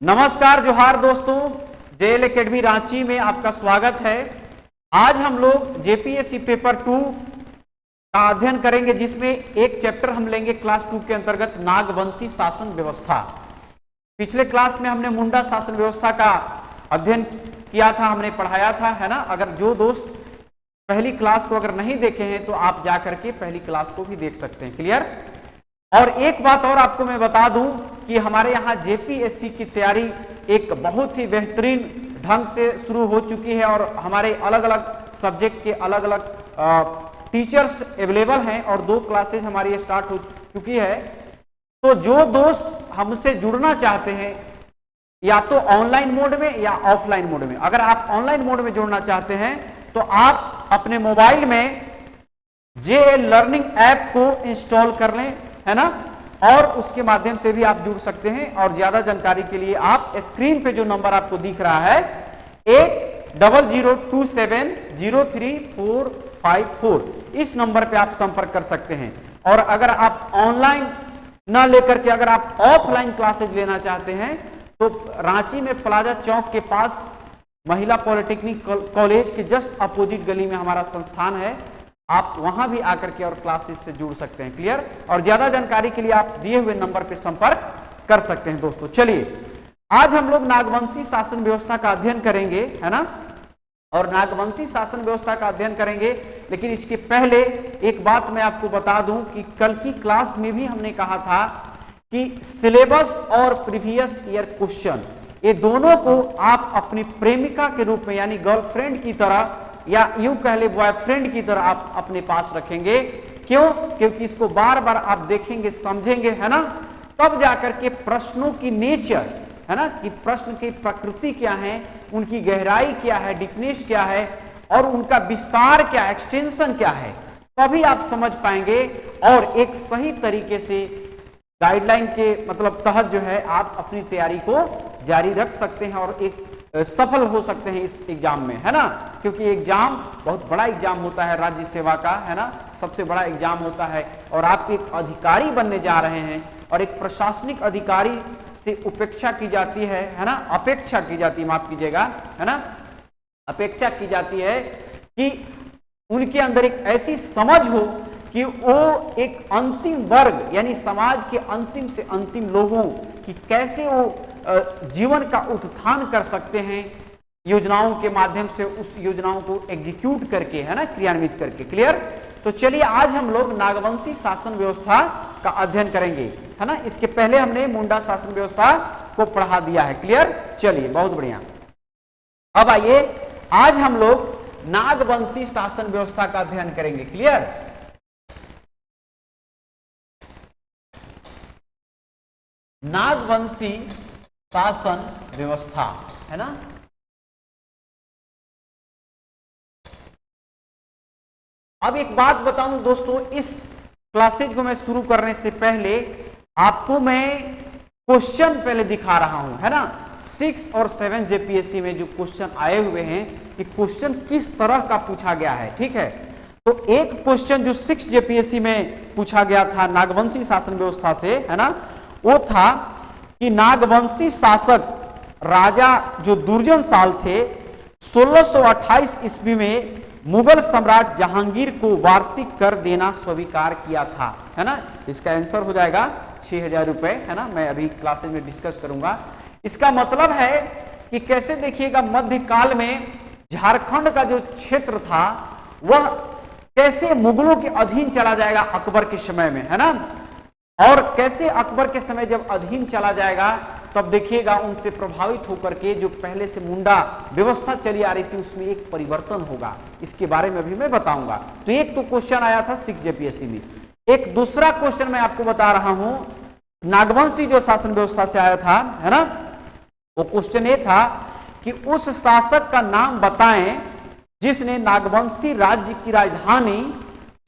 नमस्कार जोहार दोस्तों, जेएल एकेडमी रांची में आपका स्वागत है। आज हम लोग जेपीएससी पेपर 2 का अध्ययन करेंगे, जिसमें एक चैप्टर हम लेंगे क्लास 2 के अंतर्गत नागवंशी शासन व्यवस्था। पिछले क्लास में हमने मुंडा शासन व्यवस्था का अध्ययन किया था, हमने पढ़ाया था, है ना। अगर जो दोस्त पहली क्लास को अगर नहीं देखे हैं तो आप जाकर के पहली क्लास को भी देख सकते हैं। क्लियर। और एक बात और आपको मैं बता दूं कि हमारे यहाँ जेपीएससी की तैयारी एक बहुत ही बेहतरीन ढंग से शुरू हो चुकी है और हमारे अलग अलग सब्जेक्ट के अलग अलग टीचर्स अवेलेबल हैं और 2 क्लासेज हमारी स्टार्ट हो चुकी है। तो जो दोस्त हमसे जुड़ना चाहते हैं या तो ऑनलाइन मोड में या ऑफलाइन मोड में, अगर आप ऑनलाइन मोड में जुड़ना चाहते हैं तो आप अपने मोबाइल में जेएल लर्निंग ऐप को इंस्टॉल कर लें, है ना, और उसके माध्यम से भी आप जुड़ सकते हैं। और ज्यादा जानकारी के लिए आप स्क्रीन पे जो नंबर आपको दिख रहा है 8002703454, इस नंबर पे आप संपर्क कर सकते हैं। और अगर आप ऑनलाइन ना लेकर के अगर आप ऑफलाइन क्लासेज लेना चाहते हैं तो रांची में प्लाजा चौक के पास महिला पॉलिटेक्निक कॉलेज के जस्ट अपोजिट गली में हमारा संस्थान है, आप वहां भी आकर के और क्लासेस से जुड़ सकते हैं। क्लियर। और ज्यादा जानकारी के लिए आप दिए हुए नंबर पर संपर्क कर सकते हैं। दोस्तों चलिए, आज हम लोग नागवंशी शासन व्यवस्था का अध्ययन करेंगे, है ना, और नागवंशी शासन व्यवस्था का अध्ययन करेंगे। लेकिन इसके पहले एक बात मैं आपको बता दूं कि कल की क्लास में भी हमने कहा था कि सिलेबस और प्रीवियस ईयर क्वेश्चन, ये दोनों को आप अपनी प्रेमिका के रूप में यानी गर्लफ्रेंड की तरह या यूं कह ले बॉयफ्रेंड की तरह आप अपने पास रखेंगे। क्यों? क्योंकि इसको बार बार आप देखेंगे, समझेंगे, है ना, तब जाकर के प्रश्नों की नेचर, है ना, कि प्रश्न की प्रकृति क्या है, उनकी गहराई क्या है, डीपनेस क्या है और उनका विस्तार क्या, एक्सटेंशन क्या है, तभी आप समझ पाएंगे और एक सही तरीके से गाइडलाइन के मतलब तहत जो है आप अपनी तैयारी को जारी रख सकते हैं और एक सफल हो सकते हैं इस एग्जाम में, है ना। क्योंकि एग्जाम बहुत बड़ा एग्जाम होता है राज्य सेवा का, है ना, सबसे बड़ा एग्जाम होता है और आप एक अधिकारी बनने जा रहे हैं और एक प्रशासनिक अधिकारी से उपेक्षा की जाती है ना, अपेक्षा की जाती है, माफ कीजिएगा, है ना, अपेक्षा की जाती है कि उनके अंदर एक ऐसी समझ हो कि वो एक अंतिम वर्ग यानी समाज के अंतिम से अंतिम लोगों की कैसे वो जीवन का उत्थान कर सकते हैं योजनाओं के माध्यम से, उस योजनाओं को एग्जीक्यूट करके, है ना, क्रियान्वित करके। क्लियर। तो चलिए, आज हम लोग नागवंशी शासन व्यवस्था का अध्ययन करेंगे, है ना। इसके पहले हमने मुंडा शासन व्यवस्था को पढ़ा दिया है। क्लियर। चलिए, बहुत बढ़िया। अब आइए, आज हम लोग नागवंशी शासन व्यवस्था का अध्ययन करेंगे। क्लियर। नागवंशी शासन व्यवस्था, है ना। अब एक बात बताऊं दोस्तों, इस क्लासेज को मैं शुरू करने से पहले आपको मैं क्वेश्चन पहले दिखा रहा हूं, है ना। 6 और 7 जेपीएससी में जो क्वेश्चन आए हुए हैं कि क्वेश्चन किस तरह का पूछा गया है, ठीक है। तो एक क्वेश्चन जो 6 जेपीएससी में पूछा गया था नागवंशी शासन व्यवस्था से, है ना, वो था कि नागवंशी शासक राजा जो दुर्जन साल थे 1628 ईस्वी में मुगल सम्राट जहांगीर को वार्षिक कर देना स्वीकार किया था, है ना। इसका आंसर हो जाएगा 6000 रुपए, है ना। मैं अभी क्लासेज में डिस्कस करूंगा। इसका मतलब है कि कैसे, देखिएगा, मध्यकाल में झारखंड का जो क्षेत्र था वह कैसे मुगलों के अधीन चला जाएगा अकबर के समय में, है ना। और कैसे अकबर के समय जब अधीन चला जाएगा तब देखिएगा उनसे प्रभावित होकर के जो पहले से मुंडा व्यवस्था चली आ रही थी उसमें एक परिवर्तन होगा। इसके बारे में भी मैं बताऊंगा। तो एक तो क्वेश्चन आया था 6 जेपीएससी में। एक दूसरा क्वेश्चन मैं आपको बता रहा हूं नागवंशी जो शासन व्यवस्था से आया था, है ना। वो क्वेश्चन ये था कि उस शासक का नाम बताएं जिसने नागवंशी राज्य की राजधानी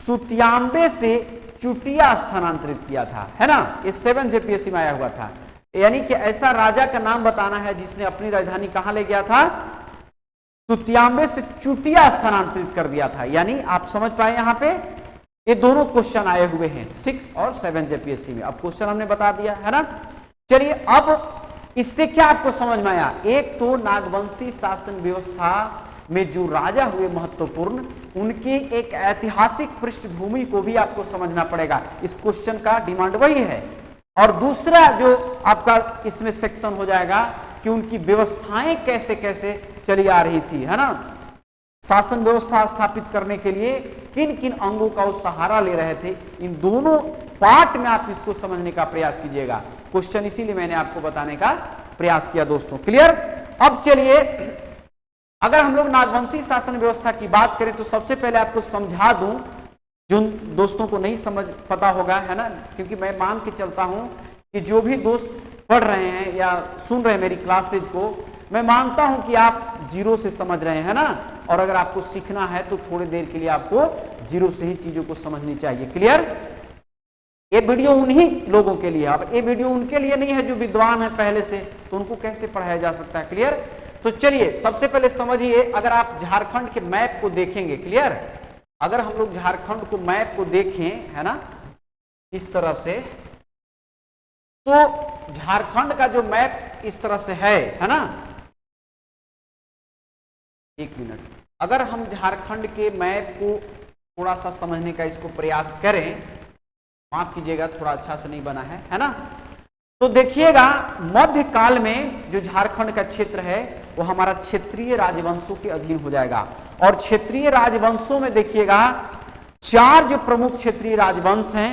सुतियांबे से चुटिया स्थानांतरित किया था, है ना। ये 7 जेपीएससी में आया हुआ था। यानी कि ऐसा राजा का नाम बताना है जिसने अपनी राजधानी कहां ले गया था, सुतियांबे से चुटिया स्थानांतरित कर दिया था। यानी आप समझ पाए यहां पे ये दोनों क्वेश्चन आए हुए हैं 6 और 7 जेपीएससी में। अब क्वेश्चन हमने बता दिया, है ना। चलिए, अब इससे क्या आपको समझ में आया? एक तो नागवंशी शासन व्यवस्था में जो राजा हुए महत्वपूर्ण, उनकी एक ऐतिहासिक पृष्ठभूमि को भी आपको समझना पड़ेगा। इस क्वेश्चन का डिमांड वही है। और दूसरा जो आपका इसमें सेक्शन हो जाएगा कि उनकी व्यवस्थाएं कैसे कैसे चली आ रही थी, है ना, शासन व्यवस्था स्थापित करने के लिए किन किन अंगों का वो सहारा ले रहे थे। इन दोनों पार्ट में आप इसको समझने का प्रयास कीजिएगा। क्वेश्चन इसीलिए मैंने आपको बताने का प्रयास किया दोस्तों। क्लियर? अब चलिए, अगर हम लोग नागवंशी शासन व्यवस्था की बात करें तो सबसे पहले आपको समझा दूं, जिन दोस्तों को नहीं समझ पता होगा, है ना, क्योंकि मैं मान के चलता हूं कि जो भी दोस्त पढ़ रहे हैं या सुन रहे हैं मेरी क्लासेज को, मैं मानता हूं कि आप जीरो से समझ रहे हैं ना, और अगर आपको सीखना है तो थोड़ी देर के लिए आपको जीरो से ही चीजों को समझनी चाहिए। क्लियर? ये वीडियो उन्हीं लोगों के लिए, अब ये वीडियो उनके लिए नहीं है जो विद्वान है पहले से, तो उनको कैसे पढ़ाया जा सकता है। क्लियर? तो चलिए सबसे पहले समझिए, अगर आप झारखंड के मैप को देखेंगे, क्लियर, अगर हम लोग झारखंड को मैप को देखें, है ना, इस तरह से, तो झारखंड का जो मैप इस तरह से है ना, एक मिनट, अगर हम झारखंड के मैप को थोड़ा सा समझने का इसको प्रयास करें, माफ कीजिएगा थोड़ा अच्छा से नहीं बना है ना, तो देखिएगा मध्यकाल में जो झारखंड का क्षेत्र है वो हमारा क्षेत्रीय राजवंशों के अधीन हो जाएगा। और क्षेत्रीय राजवंशों में देखिएगा 4 जो प्रमुख क्षेत्रीय राजवंश हैं,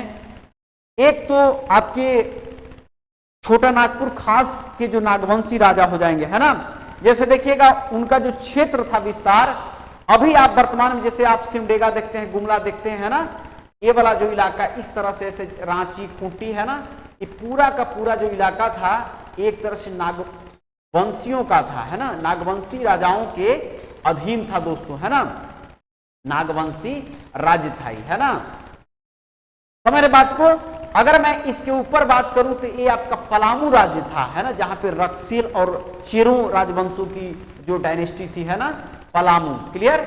एक तो आपके छोटा नागपुर खास के जो नागवंशी राजा हो जाएंगे, है ना, जैसे देखिएगा उनका जो क्षेत्र था विस्तार, अभी आप वर्तमान में जैसे आप सिमडेगा देखते हैं, गुमला देखते हैं, है ना, ये वाला जो इलाका इस तरह से, ऐसे रांची, खूंटी, है ना, ये पूरा का पूरा जो इलाका था एक तरह से नागवंशियों का था, है ना, नागवंशी राजाओं के अधीन था दोस्तों, है ना, नागवंशी राज्य था, है ना, समझ रहे बात को। अगर मैं इसके ऊपर बात करूं तो ये आपका पलामू राज्य था, है ना, जहां पे रक्सीर और चेरो राजवंशों की जो डायनेस्टी थी, है ना, पलामू। क्लियर?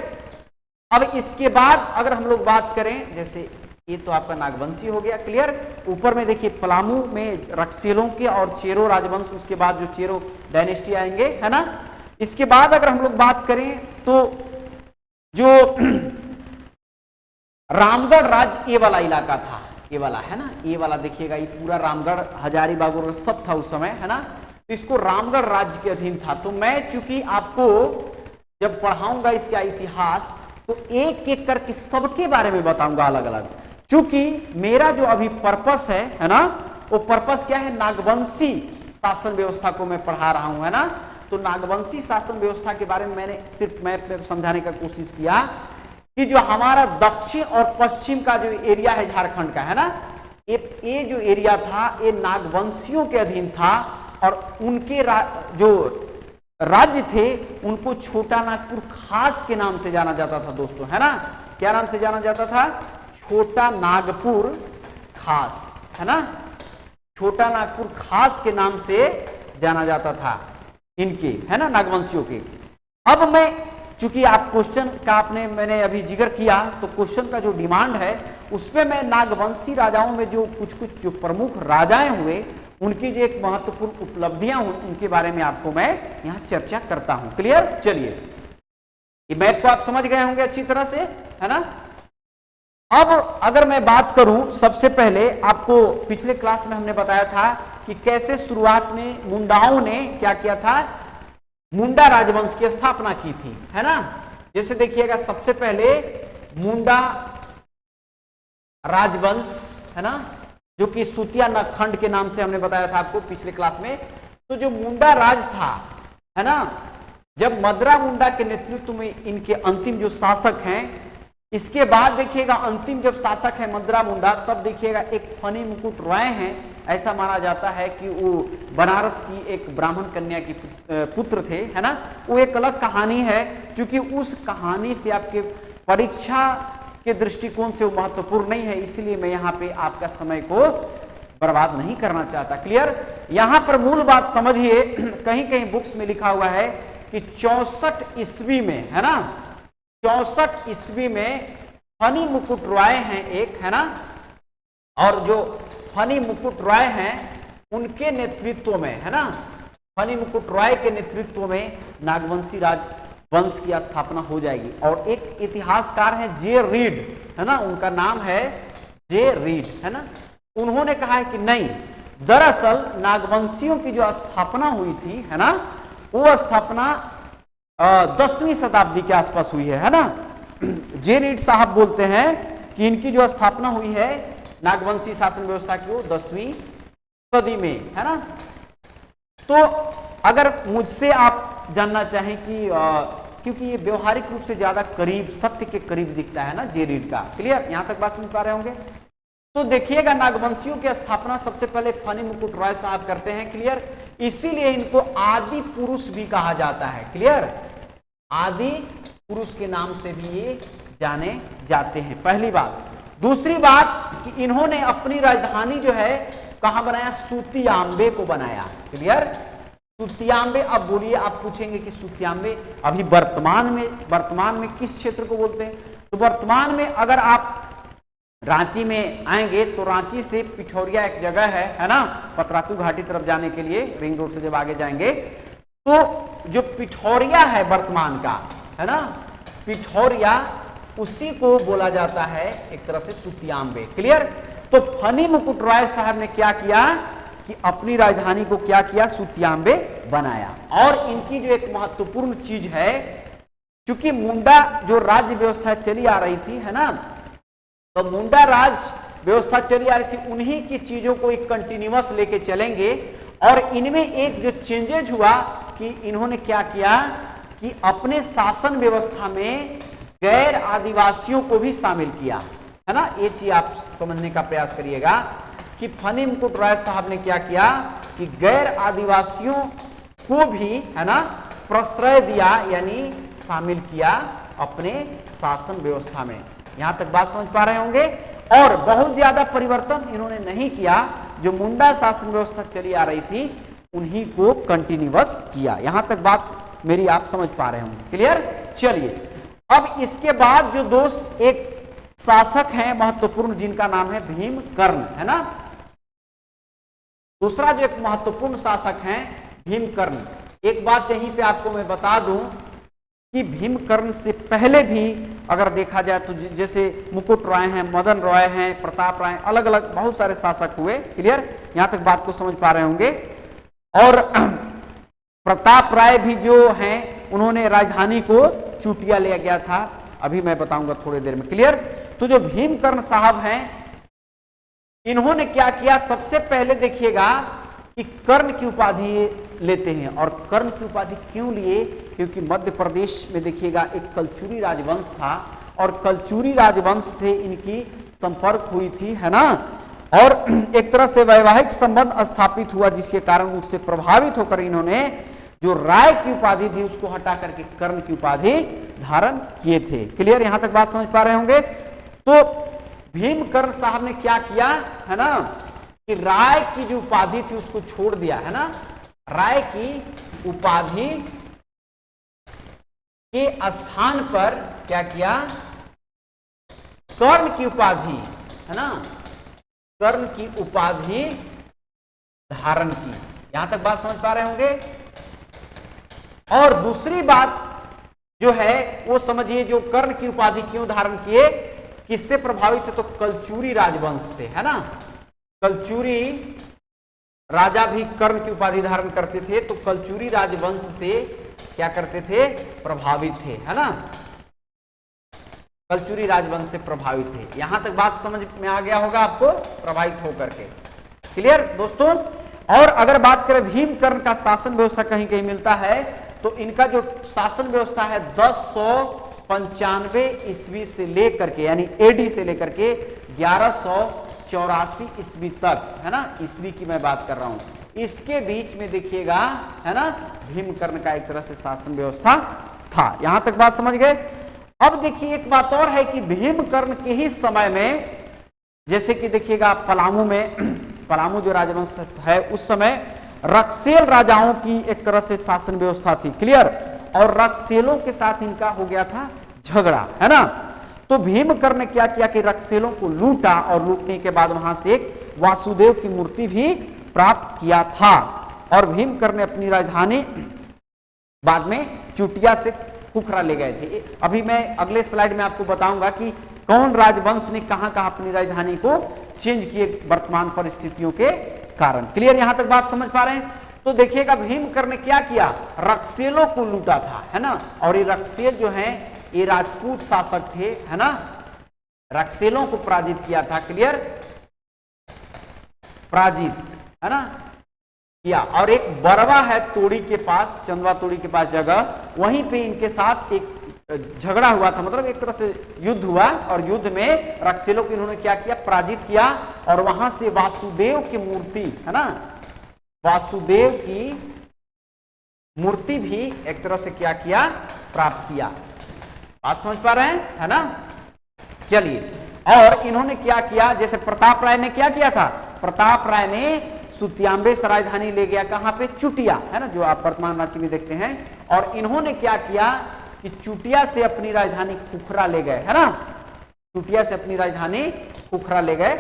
अब इसके बाद अगर हम लोग बात करें, जैसे ये तो आपका नागवंशी हो गया, क्लियर, ऊपर में देखिए पलामू में रक्सीलों के और चेरो राजवंश, उसके बाद जो चेरो डायनेस्टी आएंगे, है ना। इसके बाद अगर हम लोग बात करें तो जो रामगढ़ राज्य ये वाला इलाका था, ये वाला, है ना, ये वाला देखिएगा, ये पूरा रामगढ़, हजारीबाग और सब था उस समय, है ना, तो इसको रामगढ़ राज्य के अधीन था। तो मैं चूंकि आपको जब पढ़ाऊंगा इसका इतिहास तो एक एक करके सबके बारे में बताऊंगा अलग अलग, चूंकि मेरा जो अभी पर्पस है ना, वो पर्पस क्या है, नागवंशी शासन व्यवस्था को मैं पढ़ा रहा हूं, है ना। तो नागवंशी शासन व्यवस्था के बारे में मैंने सिर्फ मैप में समझाने का कोशिश किया कि जो हमारा दक्षिण और पश्चिम का जो एरिया है झारखंड का, है ना, ये जो एरिया था ये नागवंशियों के अधीन था, और उनके जो राज्य थे उनको छोटा नागपुर खास के नाम से जाना जाता था दोस्तों, है ना। क्या नाम से जाना जाता था? छोटा नागपुर खास, है ना, छोटा नागपुर खास के नाम से जाना जाता था इनके, है ना, नागवंशियों के। अब मैं चूंकि आप क्वेश्चन का मैंने अभी जिक्र किया, तो क्वेश्चन का जो डिमांड है उसमें मैं नागवंशी राजाओं में जो कुछ जो प्रमुख राजाएं हुए उनकी जो एक महत्वपूर्ण उपलब्धियां हुई उनके बारे में आपको मैं यहां चर्चा करता हूं। क्लियर? चलिए, ये मैप को आप समझ गए होंगे अच्छी तरह से, है ना। अब अगर मैं बात करूं, सबसे पहले आपको पिछले क्लास में हमने बताया था कि कैसे शुरुआत में मुंडाओं ने क्या किया था, मुंडा राजवंश की स्थापना की थी, है ना। जैसे देखिएगा सबसे पहले मुंडा राजवंश, है ना, जो कि सुतिया नखंड के नाम से हमने बताया था आपको पिछले क्लास में। तो जो मुंडा राज था, है ना, जब मदरा मुंडा के नेतृत्व में इनके अंतिम जो शासक हैं, इसके बाद देखिएगा अंतिम जब शासक है मदरा मुंडा, तब देखिएगा एक फनी मुकुट राय हैं। ऐसा माना जाता है कि वो बनारस की एक ब्राह्मण कन्या की पुत्र थे, है ना। वो एक अलग कहानी है, क्योंकि उस कहानी से आपके परीक्षा के दृष्टिकोण से वो महत्वपूर्ण नहीं है, इसलिए मैं यहाँ पे आपका समय को बर्बाद नहीं करना चाहता। क्लियर? यहाँ पर मूल बात समझिए, कहीं कहीं बुक्स में लिखा हुआ है कि 64 ईस्वी में, है ना, 64 ईस्वी में फनी मुकुट राय हैं एक, है ना, और जो फनी मुकुट राय हैं उनके नेतृत्व में, है ना, फनी मुकुट राय के नेतृत्व में नागवंशी राजवंश की स्थापना हो जाएगी। और एक इतिहासकार है जे रीड, है ना, उनका नाम है जे रीड, है ना, उन्होंने कहा है कि नहीं, दरअसल नागवंशियों की जो स्थापना हुई थी, है ना, वो स्थापना 10वीं शताब्दी के आसपास हुई है ना। जे रीड साहब बोलते हैं कि इनकी जो स्थापना हुई है नागवंशी शासन व्यवस्था की, वो 10वीं सदी में, है ना। तो अगर मुझसे आप जानना चाहें कि क्योंकि ये व्यवहारिक रूप से ज्यादा करीब, सत्य के करीब दिखता है ना जे रीड का, क्लियर, यहां तक बात समझ पा रहे होंगे। तो देखिएगा नागवंशियों की स्थापना सबसे पहले फनी मुकुट राय साहब करते हैं, क्लियर, इसीलिए इनको आदि पुरुष भी कहा जाता है, क्लियर, आदि पुरुष के नाम से भी ये जाने जाते हैं, पहली बात। दूसरी बात कि इन्होंने अपनी राजधानी जो है कहां बनाया, सुतियांबे को बनाया, क्लियर, सुतियांबे। अब बोलिए, आप पूछेंगे कि सुतियांबे अभी वर्तमान में किस क्षेत्र को बोलते हैं? तो वर्तमान में अगर आप रांची में आएंगे तो रांची से पिठौरिया एक जगह है ना, पतरातू घाटी तरफ जाने के लिए रिंग रोड से जब आगे जाएंगे तो जो पिठौरिया है वर्तमान का, है ना, पिठौरिया, उसी को बोला जाता है एक तरह से सुतियांबे, क्लियर। तो फनी मुकुट राय साहब ने क्या किया कि अपनी राजधानी को क्या किया, सुतियांबे बनाया। और इनकी जो एक महत्वपूर्ण चीज है, क्योंकि मुंडा जो राज्य व्यवस्था चली आ रही थी, है ना, तो मुंडा राज व्यवस्था चली आ रही थी, उन्हीं की चीजों को एक कंटिन्यूअस लेके चलेंगे। और इनमें एक जो चेंजेज हुआ कि इन्होंने क्या किया कि अपने शासन व्यवस्था में गैर आदिवासियों को भी शामिल किया, है ना। ये चीज आप समझने का प्रयास करिएगा कि फनी मुकुट राय साहब ने क्या किया कि गैर आदिवासियों को भी, है ना, प्रश्रय दिया, यानी शामिल किया अपने शासन व्यवस्था में। यहां तक बात समझ पा रहे होंगे। और बहुत ज्यादा परिवर्तन इन्होंने नहीं किया, जो मुंडा शासन व्यवस्था चली आ रही थी उन्हीं को कंटिन्यूअस किया। यहां तक बात मेरी आप समझ पा रहे होंगे, क्लियर। चलिए, अब इसके बाद जो दोस्त एक शासक हैं महत्वपूर्ण, जिनका नाम है भीमकर्ण, है ना। दूसरा जो एक महत्वपूर्ण शासक हैं भीमकर्ण। एक बात यहीं पे आपको मैं बता दूं कि भीमकर्ण से पहले भी अगर देखा जाए तो जैसे मुकुट राय हैं, मदन राय हैं, प्रताप राय, अलग अलग बहुत सारे शासक हुए, क्लियर, यहां तक बात को समझ पा रहे होंगे। और प्रताप राय भी जो हैं उन्होंने राजधानी को चूटिया ले गया था, अभी मैं बताऊंगा थोड़ी देर में, क्लियर। तो जो भीमकर्ण साहब हैं इन्होंने क्या किया, सबसे पहले देखिएगा कि कर्ण की उपाधि लेते हैं। और कर्ण की उपाधि क्यों लिए, क्योंकि मध्य प्रदेश में देखिएगा एक कलचुरी राजवंश था और कलचुरी राजवंश से इनकी संपर्क हुई थी, है ना। और एक तरह से वैवाहिक संबंध स्थापित हुआ, जिसके कारण उससे प्रभावित होकर इन्होंने जो राय की उपाधि थी उसको हटा करके कर्ण की उपाधि धारण किए थे, क्लियर। यहां तक बात समझ पा रहे होंगे। तो भीमकर्ण साहब ने क्या किया, है ना, कि राय की जो उपाधि थी उसको छोड़ दिया, है ना। राय की उपाधि के स्थान पर क्या किया, कर्ण की उपाधि, है ना, कर्ण की उपाधि धारण की। यहां तक बात समझ पा रहे होंगे। और दूसरी बात जो है वो समझिए, जो कर्ण की उपाधि क्यों धारण किए, किससे प्रभावित है, तो कलचुरी राजवंश से, है ना। कलचुरी राजा भी कर्ण की उपाधि धारण करते थे, तो कलचुरी राजवंश से क्या करते थे, प्रभावित थे, है ना, कलचुरी राजवंश से प्रभावित थे। यहां तक बात समझ में आ गया होगा आपको, प्रभावित होकर के, क्लियर दोस्तों। और अगर बात करें भीमकर्ण का शासन व्यवस्था कहीं कहीं मिलता है, तो इनका जो शासन व्यवस्था है 1095 ईस्वी से लेकर के, यानी एडी से लेकर के 1184 ईस्वी तक, है ना, ईस्वी की मैं बात कर रहा हूं, इसके बीच में देखिएगा, है ना, भीमकर्ण का एक तरह से शासन व्यवस्था था। यहां तक बात समझ गए। अब देखिए एक बात और है कि भीमकर्ण के ही समय में, जैसे कि देखिएगा पलामू में, पलामू जो राजवंश है उस समय रक्सेल राजाओं की एक तरह से शासन व्यवस्था थी, क्लियर। और रक्सेलों के साथ इनका हो गया था झगड़ा, है ना। तो भीमकर्ण ने क्या किया कि रक्सेलों को लूटा और लूटने के बाद वहां से एक वासुदेव की मूर्ति भी प्राप्त किया था। और भीमकर ने अपनी राजधानी बाद में चुटिया से खुखरा ले गए थे। अभी मैं अगले स्लाइड में आपको बताऊंगा कि कौन राजवंश ने कहां कहां अपनी राजधानी को चेंज किए वर्तमान परिस्थितियों के कारण। क्लियर, यहां तक बात समझ पा रहे हैं? तो देखिएगा भीमकर ने क्या किया, रक्सेलों को लूटा था, है ना। और ये रक्सेल जो है ये राजपूत शासक थे, है ना। रक्सेलों को पराजित किया था। क्लियर, पराजित, है ना, किया। और एक बरवा है तोड़ी के पास, चंदवा तोड़ी के पास जगह, वहीं पे इनके साथ एक झगड़ा हुआ था, मतलब एक तरह से युद्ध हुआ। और युद्ध में रक्सेलों को इन्होंने क्या किया, पराजित किया। और वहां से वासुदेव की मूर्ति, है ना, वासुदेव की मूर्ति भी एक तरह से क्या किया, प्राप्त किया। बात समझ पा रहे हैं, है ना। चलिए, और इन्होंने क्या किया, जैसे प्रताप राय ने क्या किया था, प्रताप राय ने सुत्याम्बे से राजधानी ले गया, कहां पे, चुटिया, है ना, जो आप वर्तमान रांची में देखते हैं। और इन्होंने क्या किया कि चुटिया से अपनी राजधानी खुखरा ले गए, है ना, चुटिया से अपनी राजधानी खुखरा ले गए।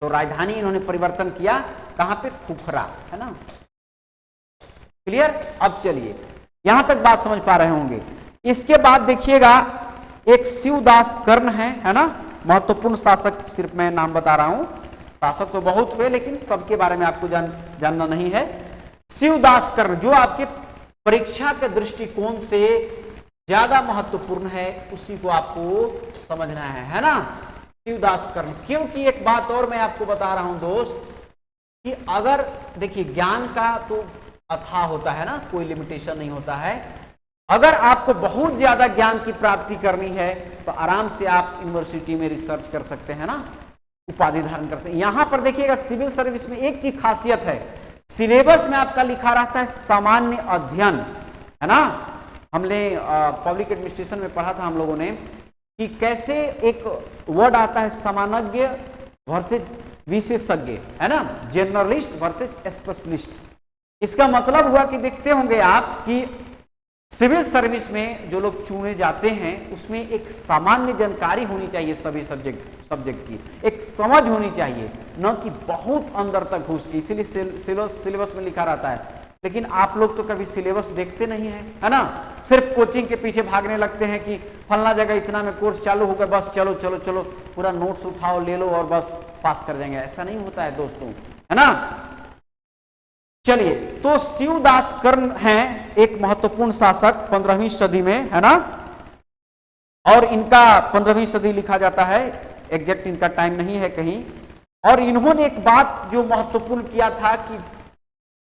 तो राजधानी इन्होंने परिवर्तन किया, कहां पे, खुखरा, है ना। क्लियर, अब चलिए यहां तक बात समझ पा रहे होंगे। इसके बाद देखिएगा एक शिवदास कर्ण है ना, महत्वपूर्ण शासक, सिर्फ मैं नाम बता रहा हूं, शासक तो बहुत हुए लेकिन सबके बारे में आपको जानना नहीं है। शिवदास कर्ण जो आपके परीक्षा के दृष्टिकोण से ज्यादा महत्वपूर्ण है, उसी को आपको समझना है ना, शिवदास कर्ण। क्योंकि एक बात और मैं आपको बता रहा हूं दोस्त, कि अगर देखिए ज्ञान का तो अथाह होता है ना, कोई लिमिटेशन नहीं होता है। अगर आपको बहुत ज्यादा ज्ञान की प्राप्ति करनी है तो आराम से आप यूनिवर्सिटी में रिसर्च कर सकते हैं ना, उपाधि धारण कर सकते हैं। यहां पर देखिएगा सिविल सर्विस में एक चीज खासियत है, सिलेबस में आपका लिखा रहता है सामान्य अध्ययन, है ना। हमने पब्लिक एडमिनिस्ट्रेशन में पढ़ा था हम लोगों ने कि कैसे एक वर्ड आता है सामान्यज्ञ वर्सेज विशेषज्ञ, है ना, जनरलिस्ट वर्सेज स्पेशलिस्ट। इसका मतलब हुआ कि देखते होंगे आप कि सिविल सर्विस में जो लोग चुने जाते हैं उसमें एक सामान्य जानकारी होनी चाहिए सभी सब्जेक्ट की, एक समझ होनी चाहिए, न कि बहुत अंदर तक घुस के। इसीलिए सिलेबस में लिखा रहता है। लेकिन आप लोग तो कभी सिलेबस देखते नहीं है ना, सिर्फ कोचिंग के पीछे भागने लगते हैं कि फलना जगह इतना में कोर्स चालू होकर बस चलो चलो चलो पूरा नोट्स उठाओ, ले लो और बस पास कर जाएंगे। ऐसा नहीं होता है दोस्तों, है ना। चलिए, तो शिवदास कर्ण हैं एक महत्वपूर्ण शासक 15वीं सदी में, है ना। और इनका 15वीं सदी लिखा जाता है, एग्जैक्ट इनका टाइम नहीं है कहीं। और इन्होंने एक बात जो महत्वपूर्ण किया था कि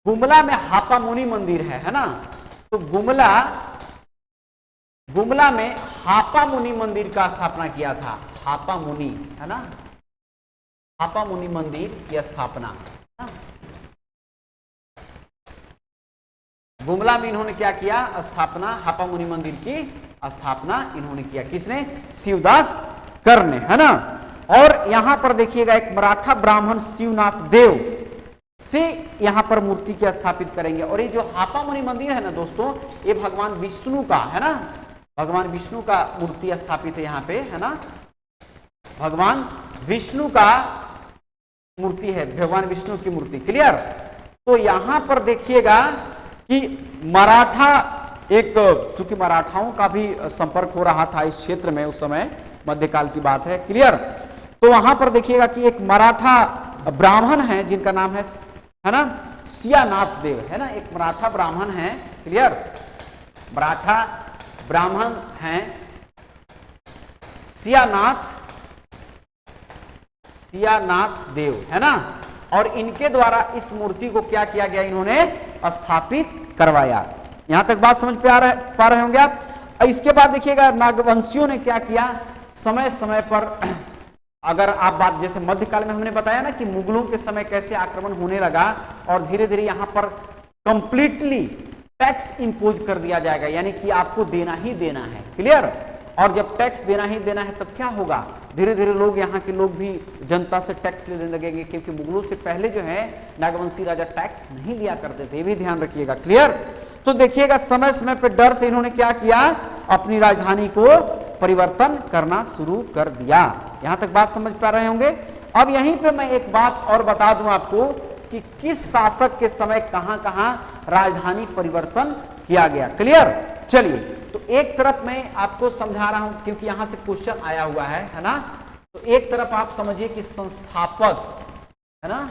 गुमला में हापा मुनि मंदिर है ना। तो गुमला में हापा मुनि मंदिर का स्थापना किया था, हापा मुनि, है ना, हापा मुनि मंदिर की स्थापना। गुमला में इन्होंने क्या किया, स्थापना, हापा मुनि मंदिर की स्थापना इन्होंने किया। किसने, शिवदास कर्ण ने, है ना। और यहां पर देखिएगा एक मराठा ब्राह्मण शिवनाथ देव से यहां पर मूर्ति की स्थापित करेंगे। और ये जो हापा मुनि मंदिर है ना दोस्तों, ये भगवान विष्णु का, है ना, भगवान विष्णु का मूर्ति स्थापित है यहाँ पे, है ना, भगवान विष्णु का मूर्ति है, भगवान विष्णु की मूर्ति। क्लियर। तो यहां पर देखिएगा कि मराठा, एक चूंकि मराठाओं का भी संपर्क हो रहा था इस क्षेत्र में, उस समय मध्यकाल की बात है। क्लियर। तो वहां पर देखिएगा कि एक मराठा ब्राह्मण है जिनका नाम है ना, सियानाथ देव, है ना, एक मराठा ब्राह्मण है। क्लियर, मराठा ब्राह्मण हैं सियानाथ देव, है ना। और इनके द्वारा इस मूर्ति को क्या किया गया, इन्होंने स्थापित करवाया। यहां तक बात समझ पा रहे होंगे आप। इसके बाद देखिएगा नागवंशियों ने क्या किया, समय समय पर, अगर आप बात जैसे मध्यकाल में हमने बताया ना कि मुगलों के समय कैसे आक्रमण होने लगा और धीरे धीरे यहां पर कंप्लीटली टैक्स इंपोज कर दिया जाएगा, यानी कि आपको देना ही देना है। क्लियर। और जब टैक्स देना ही देना है तब क्या होगा, धीरे धीरे लोग, यहाँ के लोग भी जनता से टैक्स लेने लगेंगे, क्योंकि मुगलों से पहले जो है नागवंशी राजा टैक्स नहीं लिया करते थे, ये भी ध्यान रखिएगा। क्लियर। तो देखिएगा समय समय पर डर से इन्होंने क्या किया, अपनी राजधानी को परिवर्तन करना शुरू कर दिया। यहां तक बात समझ पा रहे होंगे। अब यहीं पे मैं एक बात और बता दूं आपको कि किस शासक के समय कहां कहां राजधानी परिवर्तन किया गया। क्लियर। चलिए, तो एक तरफ मैं आपको समझा रहा हूं क्योंकि यहां से क्वेश्चन आया हुआ है ना। तो एक तरफ आप समझिए कि संस्थापक है ना,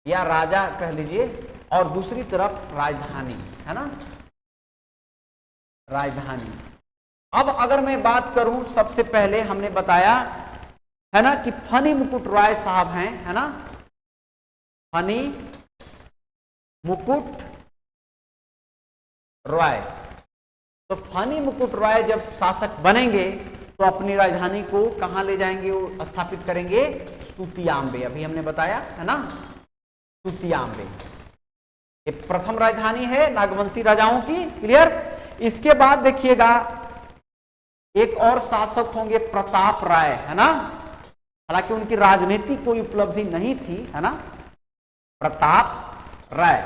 या राजा कह लीजिए, और दूसरी तरफ राजधानी है ना, राजधानी। अब अगर मैं बात करूं, सबसे पहले हमने बताया है ना कि फनी मुकुट राय साहब हैं, है ना, फनी मुकुट राय। तो फनी मुकुट राय जब शासक बनेंगे तो अपनी राजधानी को कहां ले जाएंगे, वो स्थापित करेंगे सुतियांबे। अभी हमने बताया है ना, सुतियांबे ये प्रथम राजधानी है नागवंशी राजाओं की। क्लियर। इसके बाद देखिएगा एक और शासक होंगे प्रताप राय, है ना, हालांकि उनकी राजनीतिक कोई उपलब्धि नहीं थी, है ना, प्रताप राय,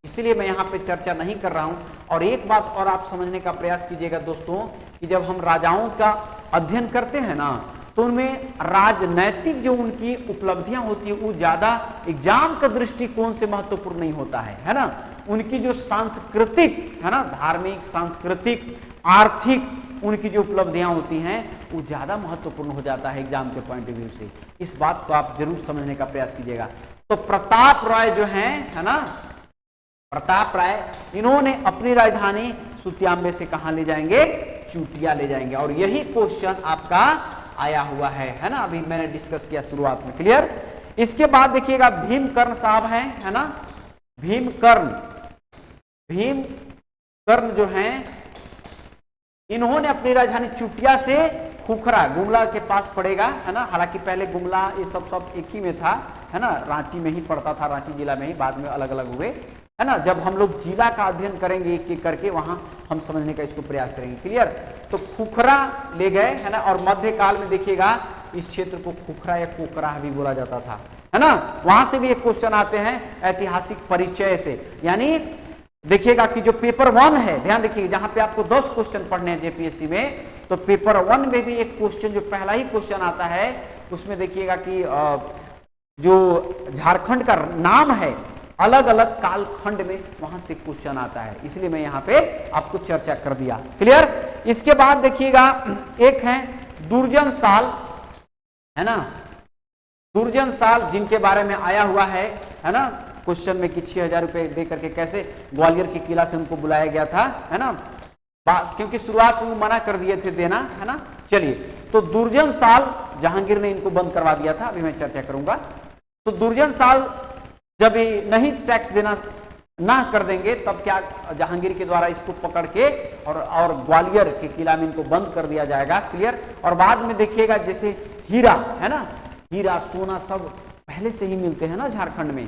इसलिए मैं यहां पे चर्चा नहीं कर रहा हूं। और एक बात और आप समझने का प्रयास कीजिएगा दोस्तों, कि जब हम राजाओं का अध्ययन करते हैं ना, तो उनमें राजनैतिक जो उनकी उपलब्धियां होती है वो ज्यादा एग्जाम का दृष्टिकोण से महत्वपूर्ण नहीं होता है ना। उनकी जो सांस्कृतिक है ना, धार्मिक, सांस्कृतिक, आर्थिक उनकी जो उपलब्धियां होती हैं वो ज्यादा महत्वपूर्ण हो जाता है एग्जाम के पॉइंट ऑफ व्यू से। इस बात को आप जरूर समझने का प्रयास कीजिएगा। तो प्रताप राय जो हैं, है ना, प्रताप राय, इन्होंने अपनी राजधानी सुतियांबे से कहां ले जाएंगे, चूटिया ले जाएंगे। और यही क्वेश्चन आपका आया हुआ है ना, अभी मैंने डिस्कस किया शुरुआत में। क्लियर। इसके बाद देखिएगा भीमकर्ण साहब हैं, है ना, भीमकर्ण जो हैं, इन्होंने अपनी राजधानी चूटिया से खुखरा, गुमला के पास पड़ेगा, है ना, हालांकि पहले गुमला ये सब एक ही में था, है ना, रांची में ही पड़ता था, रांची जिला में ही, बाद में अलग अलग हुए, है ना। जब हम लोग जिला का अध्ययन करेंगे एक एक करके, वहां हम समझने का इसको प्रयास करेंगे। क्लियर। तो खुखरा ले गए, है ना, और मध्यकाल में देखिएगा इस क्षेत्र को खुखरा या कोकरा भी बोला जाता था, है ना। वहां से भी एक क्वेश्चन आते हैं ऐतिहासिक परिचय से, यानी देखिएगा कि जो पेपर 1 है, ध्यान रखिएगा, जहां पे आपको 10 क्वेश्चन पढ़ने हैं जेपीएससी में, तो पेपर 1 में भी एक क्वेश्चन, जो पहला ही क्वेश्चन आता है उसमें देखिएगा कि जो झारखंड का नाम है अलग अलग कालखंड में, वहां से क्वेश्चन आता है, इसलिए मैं यहां पे आपको चर्चा कर दिया। क्लियर। इसके बाद देखिएगा एक है दुर्जन साल, है ना, दुर्जन साल, जिनके बारे में आया हुआ है ना, क्वेश्चन में कि 6000 रुपए दे करके कैसे ग्वालियर के किला से उनको बुलाया गया था, है ना, क्योंकि शुरुआत में मना कर दिए थे देना, है ना। चलिए, तो दुर्जन साल जहांगीर ने इनको बंद करवा दिया था, अभी मैं चर्चा करूंगा। तो दुर्जन साल जब ये नहीं टैक्स देना ना कर देंगे, तब क्या जहांगीर के द्वारा इसको पकड़ के और ग्वालियर के किला में इनको बंद कर दिया जाएगा। क्लियर। और बाद में देखिएगा जैसे हीरा, है ना, हीरा सोना सब पहले से ही मिलते हैं ना झारखंड में,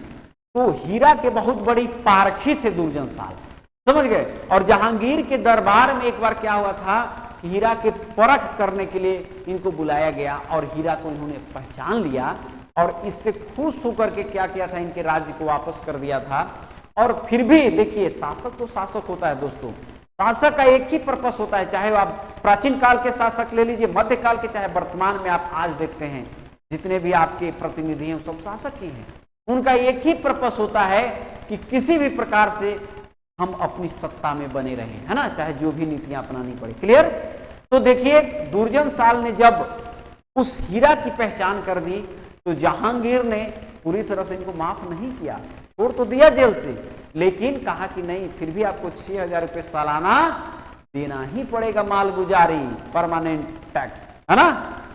तो हीरा के बहुत बड़ी पारखी थे दुर्जन साल, समझ गए। और जहांगीर के दरबार में एक बार क्या हुआ था, हीरा के परख करने के लिए इनको बुलाया गया और हीरा को इन्होंने पहचान लिया और इससे खुश होकर के क्या किया था, इनके राज्य को वापस कर दिया था। और फिर भी देखिए, शासक तो शासक होता है दोस्तों, शासक का एक ही पर्पस होता है, चाहे आप प्राचीन काल के शासक ले लीजिए, मध्यकाल के, चाहे वर्तमान में आप आज देखते हैं जितने भी आपके प्रतिनिधि हैं सब शासक ही हैं। उनका एक ही पर्पस होता है कि किसी भी प्रकार से हम अपनी सत्ता में बने रहें, है ना, चाहे जो भी नीतियां अपनानी पड़े। क्लियर। तो देखिए, दुर्जन साल ने जब उस हीरा की पहचान कर दी तो जहांगीर ने पूरी तरह से इनको माफ नहीं किया, छोड़ तो दिया जेल से, लेकिन कहा कि नहीं, फिर भी आपको 6000 रुपये सालाना देना ही पड़ेगा, मालगुजारी, परमानेंट टैक्स, है ना,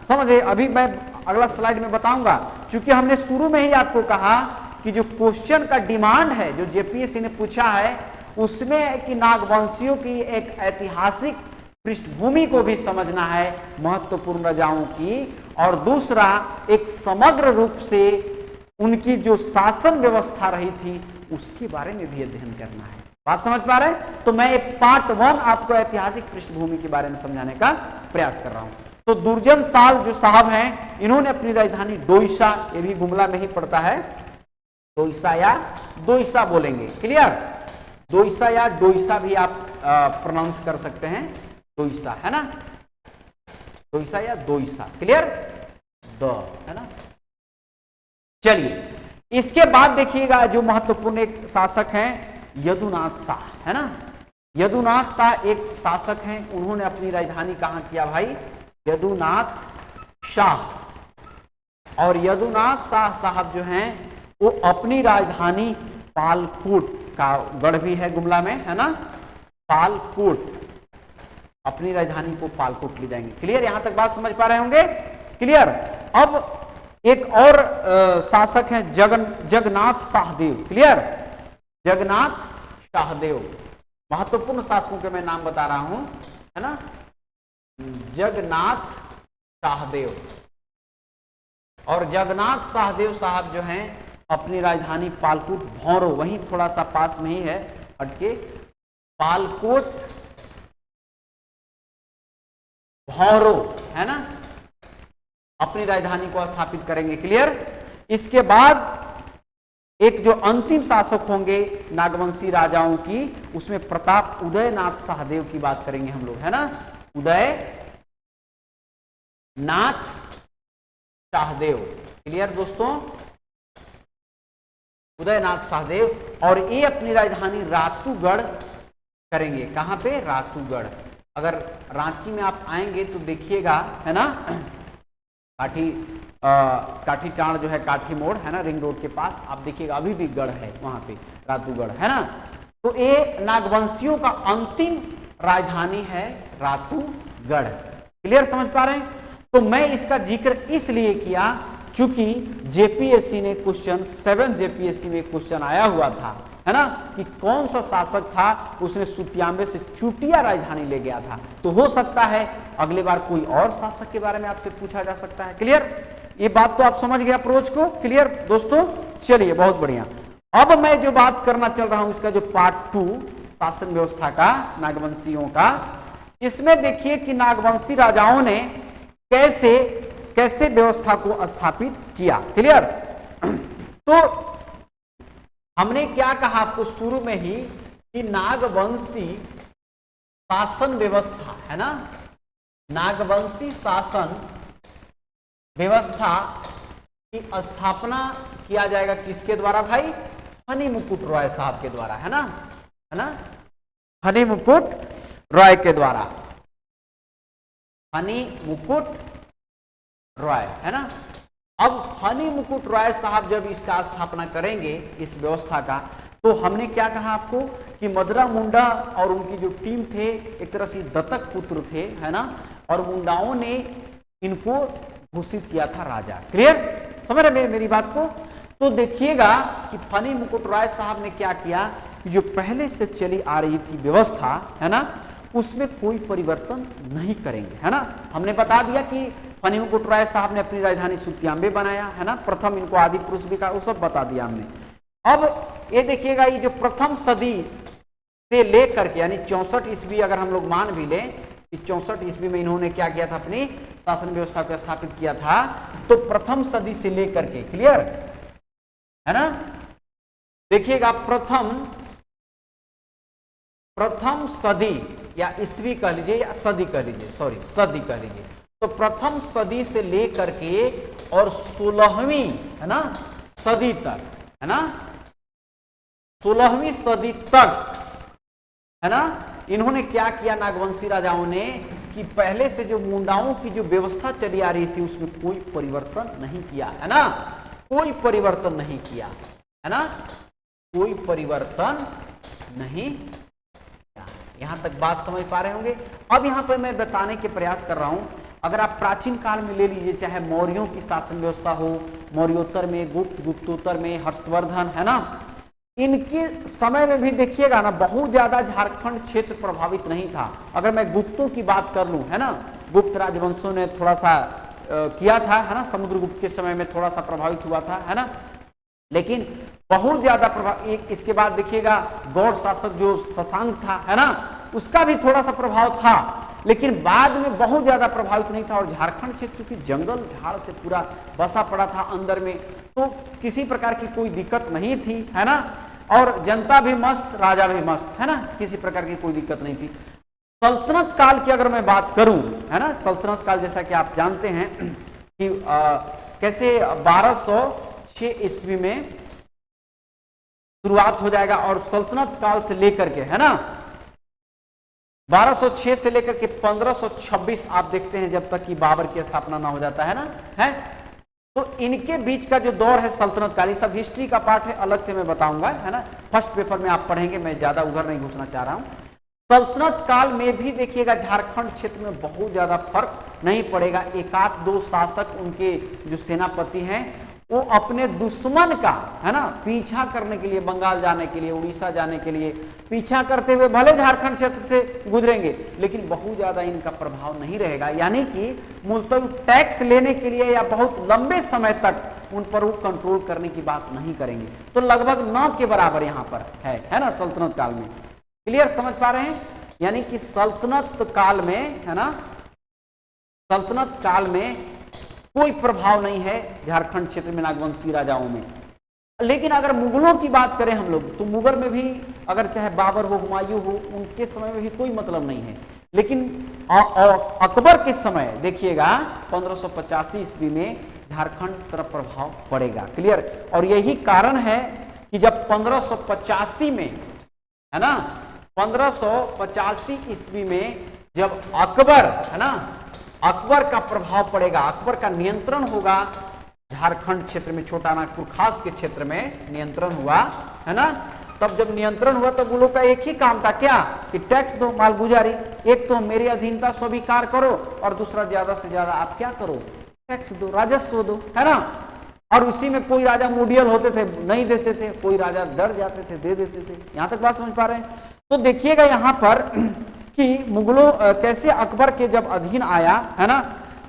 समझे। अभी मैं अगला स्लाइड में बताऊंगा, क्योंकि हमने शुरू में ही आपको कहा कि जो क्वेश्चन का डिमांड है जो जेपीएससी ने पूछा है उसमें है कि नागवंशियों की एक ऐतिहासिक पृष्ठभूमि को भी समझना है, महत्वपूर्ण राजाओं की, और दूसरा एक समग्र रूप से उनकी जो शासन व्यवस्था रही थी उसके बारे में भी अध्ययन करना है। बात समझ पा रहे हैं। तो मैं पार्ट 1 आपको ऐतिहासिक पृष्ठभूमि के बारे में समझाने का प्रयास कर रहा हूं। तो दुर्जन साल जो साहब हैं, इन्होंने अपनी राजधानी डोईसा, ये भी गुमला में ही पड़ता है, डोईसा या दोईसा बोलेंगे। क्लियर। दोईसा या डोईसा भी आप प्रोनाउंस कर सकते हैं, डोईसा, है ना, डोईसा या दोईसा। क्लियर। द, है ना। चलिए, इसके बाद देखिएगा जो महत्वपूर्ण एक शासक हैं यदुनाथ शाह, है ना। यदुनाथ शाह एक शासक हैं, उन्होंने अपनी राजधानी कहाँ किया भाई, यदुनाथ शाह। और यदुनाथ शाह साहब जो हैं वो अपनी राजधानी पालकोट का, गढ़ भी है गुमला में, है ना, पालकोट, अपनी राजधानी को पालकोट ले जाएंगे। क्लियर, यहां तक बात समझ पा रहे होंगे, क्लियर। अब एक और शासक हैं जगन्नाथ शाहदेव, क्लियर, जगन्नाथ शाहदेव, महत्वपूर्ण शासकों के मैं नाम बता रहा हूं, है ना, जगन्नाथ शाहदेव। और जगन्नाथ शाहदेव साहब जो हैं अपनी राजधानी पालकोट, भौरो, वहीं थोड़ा सा पास में ही है हटके, पालकोट भौरो, है ना, अपनी राजधानी को स्थापित करेंगे। क्लियर। इसके बाद एक जो अंतिम शासक होंगे नागवंशी राजाओं की, उसमें प्रताप उदयनाथ शाहदेव की बात करेंगे हम लोग, है ना, उदयनाथ शाहदेव। क्लियर दोस्तों, उदयनाथ शाहदेव। और ये अपनी राजधानी रातूगढ़ करेंगे। कहां पे, रातूगढ़। अगर रांची में आप आएंगे तो देखिएगा, है ना, काठी टाण जो है, काठी मोड़, है ना, रिंग रोड के पास, आप देखिएगा अभी भी गढ़ है वहां पे, रातूगढ़, है ना। तो ये नागवंशियों का अंतिम राजधानी है रातूगढ़। क्लियर, समझ पा रहे हैं। तो मैं इसका जिक्र इसलिए किया चूंकि जेपीएससी ने क्वेश्चन 7 जेपीएससी में क्वेश्चन आया हुआ था, है ना, कि कौन सा शासक था उसने सुतियांबे से चुटिया राजधानी ले गया था। तो हो सकता है अगली बार कोई और शासक के बारे में आपसे पूछा जा सकता है। क्लियर, ये बात तो आप समझ गए अप्रोच को। क्लियर दोस्तों, चलिए बहुत बढ़िया। अब मैं जो बात करना चल रहा हूं इसका जो पार्ट 2 शासन व्यवस्था का, नागवंशियों का, इसमें देखिए कि नागवंशी राजाओं ने कैसे व्यवस्था को स्थापित किया। क्लियर। तो हमने क्या कहा आपको शुरू में ही कि नागवंशी शासन व्यवस्था, है ना, नागवंशी शासन व्यवस्था की स्थापना किया जाएगा किसके द्वारा भाई, फनी मुकुट रॉय साहब के द्वारा, है ना, फनी मुकुट रॉय के द्वारा, फनी मुकुट रॉय, है ना। अब फनी मुकुट रॉय साहब जब इसका स्थापना करेंगे इस व्यवस्था का, तो हमने क्या कहा आपको कि मदरा मुंडा और उनकी जो टीम थे एक तरह से दत्तक पुत्र थे, है ना, और मुंडाओं ने इनको घोषित किया था राजा। क्लियर, समझ रहे मेरी बात को। तो देखिएगा कि फनी मुकुट रॉय साहब ने क्या किया कि जो पहले से चली आ रही थी व्यवस्था, है ना, उसमें कोई परिवर्तन नहीं करेंगे, है ना। हमने बता दिया कि फनी मुकुट रॉय साहब ने अपनी राजधानी सुतियांबे बनाया, है ना, प्रथम इनको आदि पुरुष भी कहा, वो सब बता दिया हमने। अब ये देखिएगा, ये जो प्रथम सदी से लेकर के यानी 64 ईस्वी अगर हम लोग मान भी लें कि 64 ईस्वी में इन्होंने क्या किया था, अपनी शासन व्यवस्था को स्थापित किया था, तो प्रथम सदी से लेकर के, क्लियर है ना, देखिएगा प्रथम सदी या ईस्वी कह लीजिए या सदी कह लीजिए, सॉरी सदी कह लीजिए, तो प्रथम सदी से लेकर के और 16वीं, है ना, सदी तक, है ना, 16वीं सदी तक, है ना, इन्होंने क्या किया नागवंशी राजाओं ने कि पहले से जो मुंडाओं की जो व्यवस्था चली आ रही थी उसमें कोई परिवर्तन नहीं किया, है ना, कोई परिवर्तन नहीं किया, है ना, कोई परिवर्तन नहीं किया। यहां तक बात समझ पा रहे होंगे। अब यहां पर मैं बताने के प्रयास कर रहा हूं, अगर आप प्राचीन काल में ले लीजिए, चाहे मौर्यों की शासन व्यवस्था हो, मौर्योत्तर में, गुप्तोत्तर में, हर्षवर्धन, है ना, इनके समय में भी देखिएगा ना बहुत ज्यादा झारखंड क्षेत्र प्रभावित नहीं था। अगर मैं गुप्तों की बात कर लूं, है ना, गुप्त राजवंशों ने थोड़ा सा किया था, है ना, समुद्रगुप्त के समय में थोड़ा सा प्रभावित हुआ था, है ना, लेकिन बहुत ज्यादा प्रभाव। इसके बाद देखिएगा गौड़ शासक जो शशांक था, है ना, उसका भी थोड़ा सा प्रभाव था, लेकिन बाद में बहुत ज्यादा प्रभावित नहीं था। और झारखंड क्षेत्र चूंकि जंगल झाड़ से पूरा बसा पड़ा था अंदर में, तो किसी प्रकार की कोई दिक्कत नहीं थी, है ना, और जनता भी मस्त, राजा भी मस्त, है ना, किसी प्रकार की कोई दिक्कत नहीं थी। सल्तनत काल की अगर मैं बात करूं, है ना, सल्तनत काल जैसा कि आप जानते हैं कि कैसे 1206 ईस्वी में शुरुआत हो जाएगा और सल्तनत काल से लेकर के, है ना, 1206 से लेकर के 1526 आप देखते हैं जब तक कि बाबर की स्थापना ना हो जाता है ना, है। तो इनके बीच का जो दौर है सल्तनत काल, ये सब हिस्ट्री का पार्ट है, अलग से मैं बताऊंगा, है ना, फर्स्ट पेपर में आप पढ़ेंगे, मैं ज्यादा उधर नहीं घुसना चाह रहा हूं। सल्तनत काल में भी देखिएगा झारखंड क्षेत्र में बहुत ज्यादा फर्क नहीं पड़ेगा। एक आध दो शासक, उनके जो सेनापति हैं, वो अपने दुश्मन का, है ना, पीछा करने के लिए, बंगाल जाने के लिए, उड़ीसा जाने के लिए पीछा करते हुए भले झारखंड क्षेत्र से गुजरेंगे, लेकिन बहुत ज्यादा इनका प्रभाव नहीं रहेगा। यानी कि मूलतः टैक्स लेने के लिए या बहुत लंबे समय तक उन पर वो कंट्रोल करने की बात नहीं करेंगे। तो लगभग 9 के बराबर यहाँ पर है ना, सल्तनत काल में। क्लियर, समझ पा रहे हैं? यानी कि सल्तनत काल में, है ना, सल्तनत काल में कोई प्रभाव नहीं है झारखंड क्षेत्र में नागवंशी राजाओं में। लेकिन अगर मुगलों की बात करें हम लोग, तो मुगल में भी अगर चाहे बाबर हो, हुमायूं हो, उनके समय में भी कोई मतलब नहीं है। लेकिन अकबर के समय देखिएगा 1585 ईस्वी में झारखंड तरफ प्रभाव पड़ेगा। क्लियर, और यही कारण है कि जब 1585 में, है ना, 1585 ईस्वी में जब अकबर, है ना, अकबर का प्रभाव पड़ेगा, अकबर का नियंत्रण होगा झारखंड क्षेत्र में, छोटा नागपुर खास के क्षेत्र में नियंत्रण हुआ, है ना। तब जब नियंत्रण हुआ तब वो लोग का एक ही काम था, क्या, कि टैक्स दो, मालगुजारी। एक तो मेरी अधीनता स्वीकार करो और दूसरा ज्यादा से ज्यादा आप क्या करो, टैक्स दो, राजस्व दो, है ना। और उसी में कोई राजा मुडियल होते थे, नहीं देते थे, कोई राजा डर जाते थे, दे देते थे। यहां तक बात समझ पा रहे हैं? तो देखिएगा यहां पर कि मुगलों कैसे अकबर के जब अधीन आया, है ना,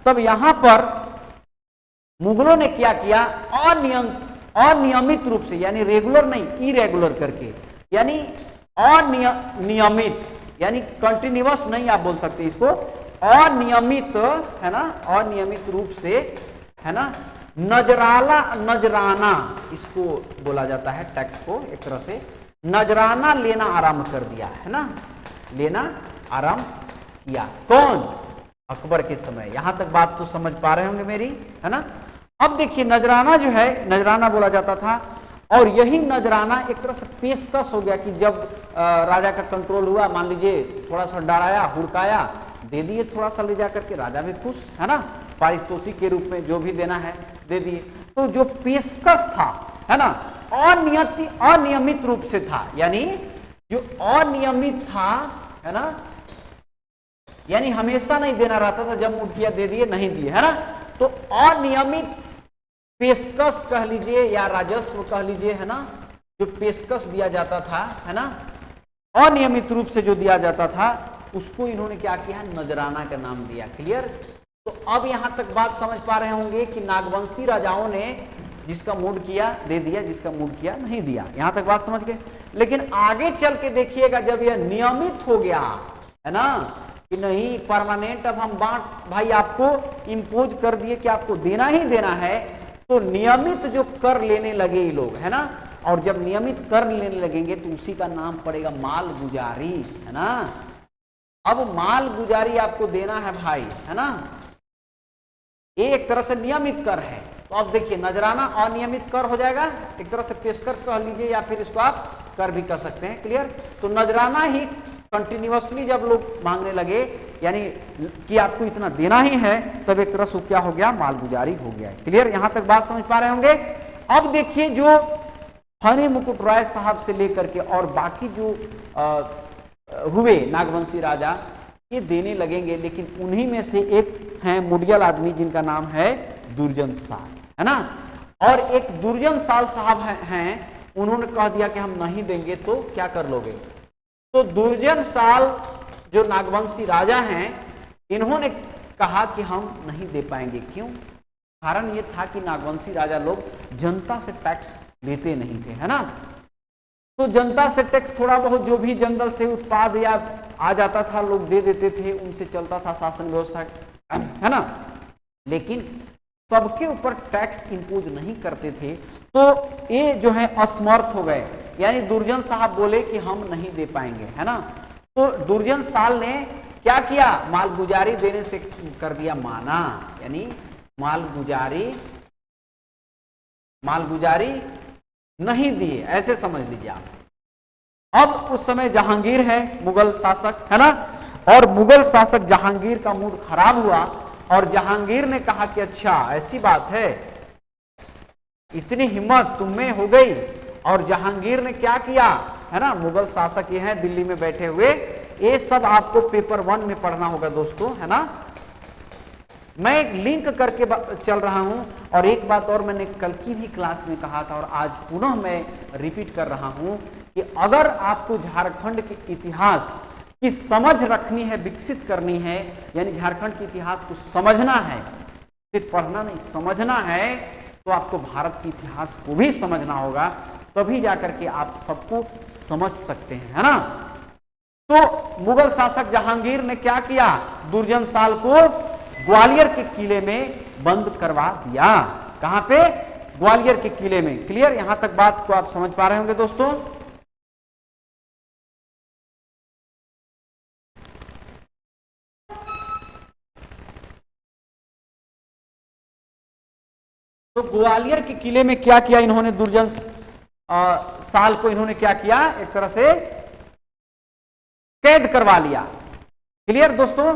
तब यहां पर मुगलों ने क्या किया, अनियमित रूप से, यानी रेगुलर नहीं, इरेगुलर करके, यानी अनियमित, यानी कंटिन्यूअस नहीं आप बोल सकते इसको, अनियमित, है ना, अनियमित रूप से, है ना, नजराना इसको बोला जाता है, टैक्स को एक तरह से नजराना लेना आरंभ कर दिया, है ना, लेना आरंभ किया। कौन? अकबर के समय। यहां तक बात तो समझ पा रहे होंगे मेरी, है ना। अब देखिए नजराना जो है, नजराना बोला जाता था, और यही नजराना एक तरह से पेशकश हो गया कि जब राजा का कंट्रोल हुआ, मान लीजिए थोड़ा सा डराया, हुड़काया, दे दिए थोड़ा सा ले जा करके, राजा भी खुश, है ना, पारितोषिक के रूप में जो भी देना है दे दिए। तो जो पेशकश था, है ना, अनियमित रूप से था, यानी जो अनियमित था, है ना, यानी हमेशा नहीं देना रहता था, जब मूड किया दे दिए, नहीं दिए, है ना। तो अनियमित पेशकश कह लीजिए या राजस्व कह लीजिए, है ना, जो पेशकश दिया जाता था, है ना, अनियमित रूप से जो दिया जाता था, उसको इन्होंने क्या किया, नजराना का नाम दिया। क्लियर। तो अब यहां तक बात समझ पा रहे होंगे कि नागवंशी राजाओं ने जिसका मूड किया दे दिया, जिसका मूड किया नहीं दिया। यहां तक बात समझ गए। लेकिन आगे चल के देखिएगा, जब यह नियमित हो गया, है ना, कि नहीं परमानेंट, अब हम बांट भाई आपको इम्पोज कर दिए कि आपको देना ही देना है, तो नियमित जो कर लेने लगे ये लोग, है ना। और जब नियमित कर लेने लगेंगे तो उसी का नाम पड़ेगा माल गुजारी, है ना। अब माल गुजारी आपको देना है भाई, है ना, एक तरह से नियमित कर है। तो अब देखिए नजराना अनियमित कर हो जाएगा, एक तरह से पेशकर कह लीजिए या फिर इसको आप कर भी कर सकते हैं। क्लियर। तो नजराना ही कंटिन्यूअसली जब लोग मांगने लगे, यानी कि आपको इतना देना ही है, तब एक तरह से क्या हो गया, मालगुजारी हो गया। क्लियर। यहां तक बात समझ पा रहे होंगे। अब देखिए जो फनी मुकुट राय साहब से लेकर के और बाकी जो हुए नागवंशी राजा, ये देने लगेंगे, लेकिन उन्हीं में से एक हैं मुडियल आदमी जिनका नाम है दुर्जन साल, है ना। और एक दुर्जन साल साहब हैं, उन्होंने कह दिया कि हम नहीं देंगे, तो क्या कर लोगे। तो दुर्जन साल जो नागवंशी राजा हैं, इन्होंने कहा कि हम नहीं दे पाएंगे। क्यों? कारण ये था कि नागवंशी राजा लोग जनता से टैक्स लेते नहीं थे, है ना। तो जनता से टैक्स थोड़ा बहुत जो भी जंगल से उत्पाद या आ जाता था लोग दे देते थे, उनसे चलता था शासन व्यवस्था, है ना। लेकिन सबके ऊपर टैक्स इंपोज नहीं करते थे, तो ये जो है असमर्थ हो गए, यानी दुर्जन साहब बोले कि हम नहीं दे पाएंगे, है ना। तो दुर्जन साल ने क्या किया, मालगुजारी देने से कर दिया माना, यानी मालगुजारी मालगुजारी नहीं दिए, ऐसे समझ लीजिए आप। अब उस समय जहांगीर है मुगल शासक, है ना, और मुगल शासक जहांगीर का मूड खराब हुआ और जहांगीर ने कहा कि अच्छा ऐसी बात है, इतनी हिम्मत तुम में हो गई। और जहांगीर ने क्या किया, है ना, मुगल शासक ये हैं दिल्ली में बैठे हुए, ये सब आपको पेपर 1 में पढ़ना होगा दोस्तों, है ना। मैं एक लिंक करके चल रहा हूं, और एक बात और मैंने कल की भी क्लास में कहा था और आज पुनः मैं रिपीट कर रहा हूं कि अगर आपको झारखंड के इतिहास की समझ रखनी है, विकसित करनी है, यानी झारखंड के इतिहास को समझना है, सिर्फ पढ़ना नहीं समझना है, तो आपको भारत के इतिहास को भी समझना होगा, तभी जाकर के आप सबको समझ सकते हैं, है ना। तो मुगल शासक जहांगीर ने क्या किया, दुर्जन साल को ग्वालियर के किले में बंद करवा दिया। कहां पे, ग्वालियर के किले में। क्लियर, यहां तक बात को आप समझ पा रहे होंगे दोस्तों। तो ग्वालियर के किले में क्या किया इन्होंने, दुर्जन साल को इन्होंने क्या किया, एक तरह से कैद करवा लिया। क्लियर दोस्तों।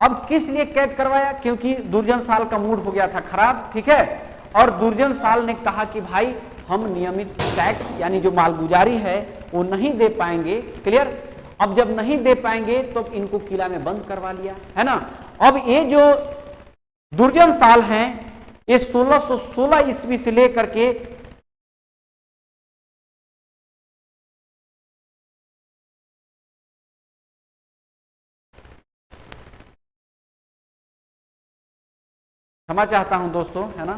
अब किस लिए कैद करवाया, क्योंकि दुर्जन साल का मूड हो गया था खराब, ठीक है, और दुर्जन साल ने कहा कि भाई हम नियमित टैक्स यानी जो मालगुजारी है वो नहीं दे पाएंगे। क्लियर, अब जब नहीं दे पाएंगे तो इनको किला में बंद करवा लिया, है ना। अब ये जो दुर्जन साल हैं ये 1616 ईस्वी से लेकर के क्षमा चाहता हूं दोस्तों, है ना,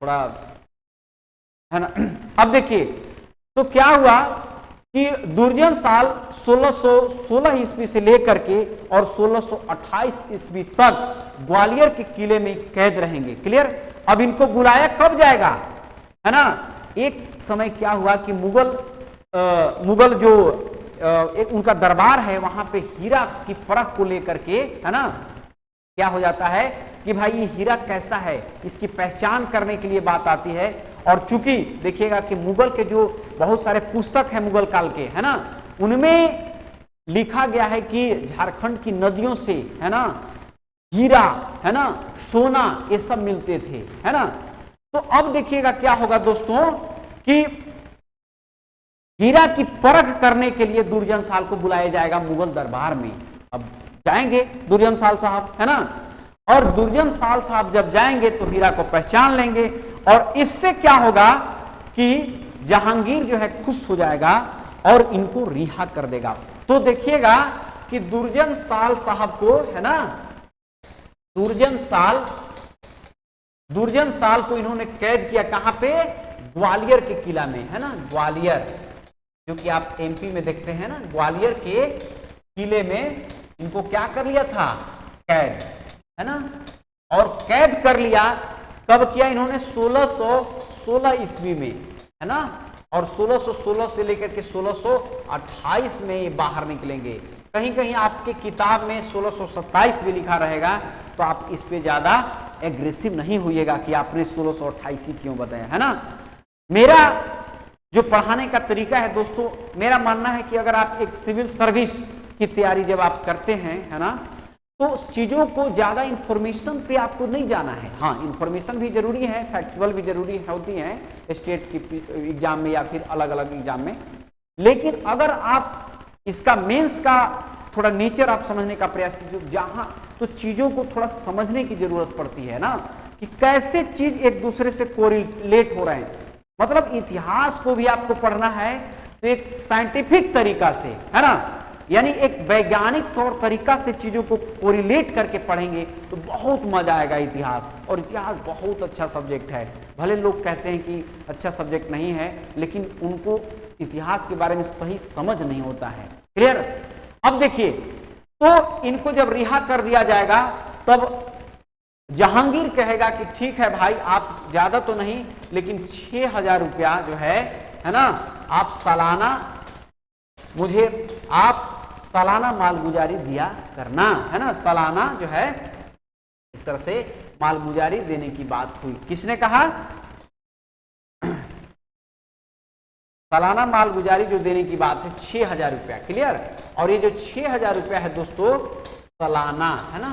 थोड़ा, है ना। अब देखिए तो क्या हुआ कि दुर्जन साल 1616 ईस्वी से लेकर के और 1628 ईस्वी तक ग्वालियर के किले में कैद रहेंगे। क्लियर। अब इनको बुलाया कब जाएगा, है ना। एक समय क्या हुआ कि मुगल जो एक उनका दरबार है वहां पे हीरा की परख को लेकर के, है ना, क्या हो जाता है कि भाई ये हीरा कैसा है, इसकी पहचान करने के लिए बात आती है। और चूंकि देखिएगा कि मुगल के जो बहुत सारे पुस्तक हैं मुगल काल के, है ना, उनमें लिखा गया है कि झारखंड की नदियों से, है ना, हीरा, है ना, सोना, ये सब मिलते थे, है ना। तो अब देखिएगा क्या होगा दोस्तों कि हीरा की परख करने के लिए दुर्जन साल को बुलाया जाएगा मुगल दरबार में। अब जाएंगे दुर्जन साल साहब, है ना, और दुर्जन साल साहब जब जाएंगे तो हीरा को पहचान लेंगे और इससे क्या होगा कि जहांगीर जो है खुश हो जाएगा और इनको रिहा कर देगा। तो देखिएगा कि दुर्जन साल साहब को, है ना, दुर्जन साल को इन्होंने कैद किया कहां पे, ग्वालियर के किला में, है ना, ग्वालियर, जो कि आप एमपी में देखते हैं ना, ग्वालियर के किले में इनको क्या कर लिया था, कैद, है ना। और कैद कर लिया कब किया इन्होंने, 1616 ईस्वी में, है ना, और 1616 से लेकर के 1628 में ये बाहर निकलेंगे। कहीं कहीं आपके किताब में 1627 भी लिखा रहेगा, तो आप इस पे ज्यादा एग्रेसिव नहीं होइएगा कि आपने 1628 ही क्यों बताया, है ना। मेरा जो पढ़ाने का तरीका है दोस्तों, मेरा मानना है कि अगर आप एक सिविल सर्विस की तैयारी जब आप करते हैं, है ना, तो चीजों को ज्यादा इंफॉर्मेशन पे आपको नहीं जाना है। हाँ, इंफॉर्मेशन भी जरूरी है, फैक्चुअल भी जरूरी होती है स्टेट की एग्जाम में या फिर अलग अलग एग्जाम में, लेकिन अगर आप इसका मेंस का थोड़ा नेचर आप समझने का प्रयास कीजिए, जहां तो चीजों को थोड़ा समझने की जरूरत पड़ती है ना, कि कैसे चीज एक दूसरे से कोरिलेट हो रहे हैं। मतलब इतिहास को भी आपको पढ़ना है तो एक साइंटिफिक तरीका से, है ना, यानी एक वैज्ञानिक तौर तरीका से चीजों को कोरिलेट करके पढ़ेंगे तो बहुत मजा आएगा इतिहास। और इतिहास बहुत अच्छा सब्जेक्ट है, भले लोग कहते हैं कि अच्छा सब्जेक्ट नहीं है, लेकिन उनको इतिहास के बारे में सही समझ नहीं होता है। क्लियर। अब देखिए तो इनको जब रिहा कर दिया जाएगा तब जहांगीर कहेगा कि ठीक है भाई, आप ज्यादा तो नहीं लेकिन 6000 रुपया जो है ना, आप सालाना मुझे आप सालाना मालगुजारी दिया करना, है ना। सालाना जो है एक तरह से मालगुजारी देने की बात हुई। किसने कहा, सालाना मालगुजारी जो देने की बात है 6,000 रुपया, क्लियर। और ये जो 6,000 रुपया है दोस्तों सालाना, है ना,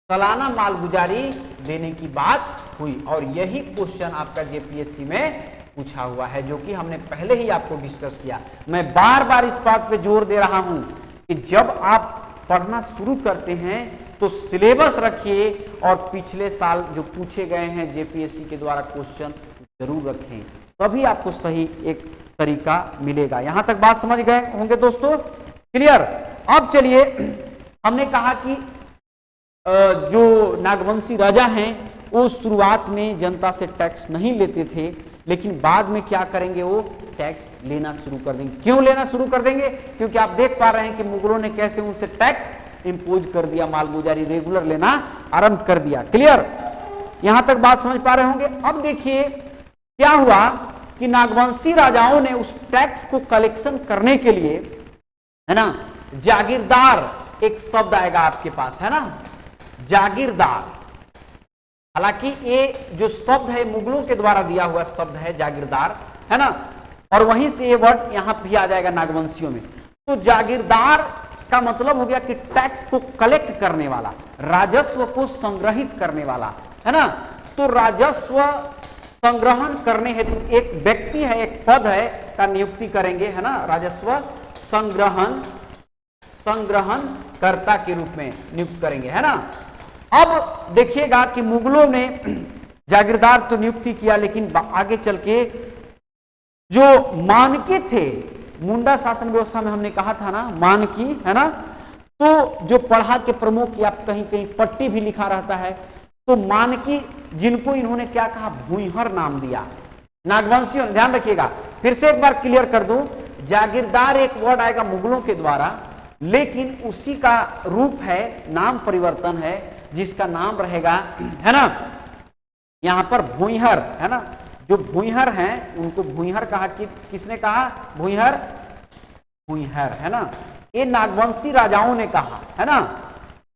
सालाना मालगुजारी देने की बात हुई। और यही क्वेश्चन आपका जेपीएससी में पूछा हुआ है, जो कि हमने पहले ही आपको डिस्कस किया। मैं बार बार इस बात पे जोर दे रहा हूं कि जब आप पढ़ना शुरू करते हैं तो सिलेबस रखिए और पिछले साल जो पूछे गए हैं जेपीएससी के द्वारा क्वेश्चन जरूर रखें, तभी आपको सही एक तरीका मिलेगा। यहां तक बात समझ गए होंगे दोस्तों, क्लियर। अब चलिए, हमने कहा कि जो नागवंशी राजा हैं वो शुरुआत में जनता से टैक्स नहीं लेते थे, लेकिन बाद में क्या करेंगे, वो टैक्स लेना शुरू कर देंगे। क्यों लेना शुरू कर देंगे? क्योंकि आप देख पा रहे हैं कि मुगलों ने कैसे उनसे टैक्स इंपोज कर दिया, मालगुजारी रेगुलर लेना आरंभ कर दिया, क्लियर। यहां तक बात समझ पा रहे होंगे। अब देखिए क्या हुआ कि नागवंशी राजाओं ने उस टैक्स को कलेक्शन करने के लिए, है ना, जागीरदार एक शब्द आएगा आपके पास, है ना, जागीरदार। हालांकि ये जो शब्द है मुगलों के द्वारा दिया हुआ शब्द है जागीरदार, है ना, और वहीं से ये वर्ड यहां भी आ जाएगा नागवंशियों में। तो जागीरदार का मतलब हो गया कि टैक्स को कलेक्ट करने वाला, राजस्व को संग्रहित करने वाला, है ना। तो राजस्व संग्रहण करने हेतु एक व्यक्ति है, एक पद है का नियुक्ति करेंगे, है ना, राजस्व संग्रहण कर्ता के रूप में नियुक्त करेंगे, है ना। अब देखिएगा कि मुगलों ने जागीरदार तो नियुक्ति किया, लेकिन आगे चल के जो मानकी थे, मुंडा शासन व्यवस्था में हमने कहा था ना मानकी, है ना, तो जो पढ़ा के प्रमुख या कहीं कहीं पट्टी भी लिखा रहता है, तो मानकी जिनको इन्होंने क्या कहा, भूइहर नाम दिया। नागवंशियों, ध्यान रखिएगा, फिर से एक बार क्लियर कर दूं, जागीरदार एक वर्ड आएगा मुगलों के द्वारा, लेकिन उसी का रूप है, नाम परिवर्तन है, जिसका नाम रहेगा, है ना, यहां पर भूइहर, है ना। जो भूइहर हैं उनको भूइहर कहा कि किसने कहा, भूइहर, भूइहर, है ना, ये नागवंशी राजाओं ने कहा, है ना,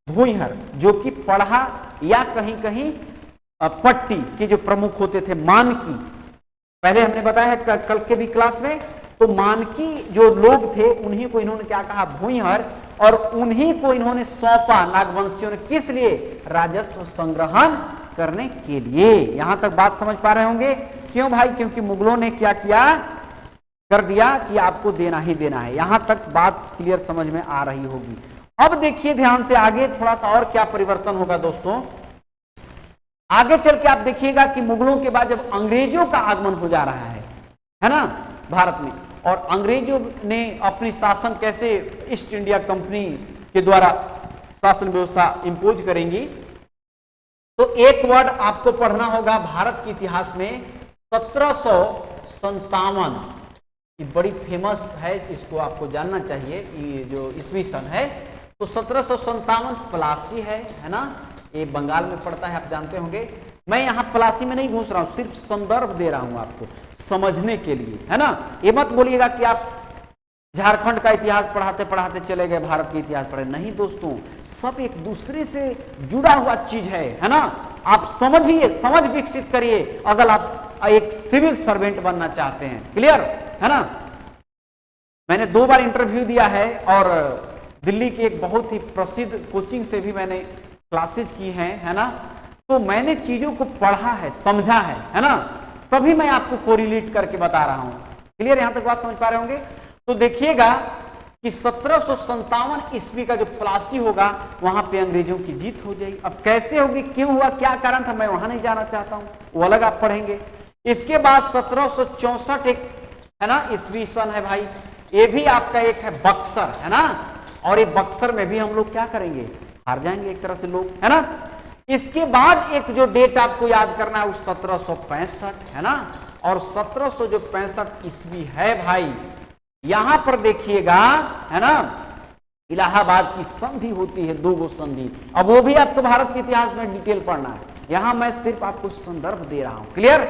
भूइहर, जो कि पढ़ा या कहीं कहीं पट्टी के जो प्रमुख होते थे, मानकी, पहले हमने बताया है कल के भी क्लास में। तो मानकी जो लोग थे उन्हीं को इन्होंने क्या कहा, भूइहर, और उन्हीं को इन्होंने सौंपा नागवंशियों ने, किस लिए, राजस्व संग्रहण करने के लिए। यहां तक बात समझ पा रहे होंगे। क्यों भाई? क्योंकि मुगलों ने क्या किया, कर दिया कि आपको देना ही देना है। यहां तक बात क्लियर समझ में आ रही होगी। अब देखिए ध्यान से आगे थोड़ा सा और क्या परिवर्तन होगा दोस्तों। आगे चल के आप देखिएगा कि मुगलों के बाद जब अंग्रेजों का आगमन हो जा रहा है ना, भारत में, और अंग्रेजों ने अपनी शासन कैसे ईस्ट इंडिया कंपनी के द्वारा शासन व्यवस्था इंपोज करेंगी, तो एक वर्ड आपको पढ़ना होगा भारत के इतिहास में 1757, ये बड़ी फेमस है, इसको आपको जानना चाहिए। ये जो ईस्वी सन है तो 1757 प्लासी है ना, ये बंगाल में पड़ता है, आप जानते होंगे। मैं यहाँ प्लासी में नहीं घुस रहा हूँ, सिर्फ संदर्भ दे रहा हूँ आपको समझने के लिए, है ना। ये मत बोलिएगा कि आप झारखंड का इतिहास पढ़ाते पढ़ाते चले गए भारत के इतिहास पढ़े, नहीं दोस्तों, सब एक दूसरे से जुड़ा हुआ चीज है ना। आप समझिए, समझ विकसित करिए अगर आप एक सिविल सर्वेंट बनना चाहते हैं, क्लियर है ना। मैंने 2 बार इंटरव्यू दिया है और दिल्ली की एक बहुत ही प्रसिद्ध कोचिंग से भी मैंने क्लासेज की हैं, है ना। तो मैंने चीजों को पढ़ा है, समझा है ना, तभी मैं आपको कोरिलेट करके बता रहा हूं। क्लियर, यहां तक बात समझ पा रहे होंगे। तो देखिएगा कि 1757 ईस्वी का जो प्लासी होगा वहां पे अंग्रेजों की जीत हो जाएगी। अब कैसे होगी, क्यों हुआ, क्या कारण था, मैं वहां नहीं जाना चाहता हूं, वो अलग आप पढ़ेंगे। इसके बाद 1764 एक है ना ईस्वी सन है भाई, ये भी आपका एक है बक्सर, है ना, और ये बक्सर में भी हम लोग क्या करेंगे, हार जाएंगे एक तरह से लोग, है ना। इसके बाद एक जो डेट आपको याद करना है वो 1765 है ना, और 1765 ईस्वी है भाई, यहां पर देखिएगा, है ना, इलाहाबाद की संधि होती है, 2 संधि। अब वो भी आपको भारत के इतिहास में डिटेल पढ़ना है, यहां मैं सिर्फ आपको संदर्भ दे रहा हूं, क्लियर।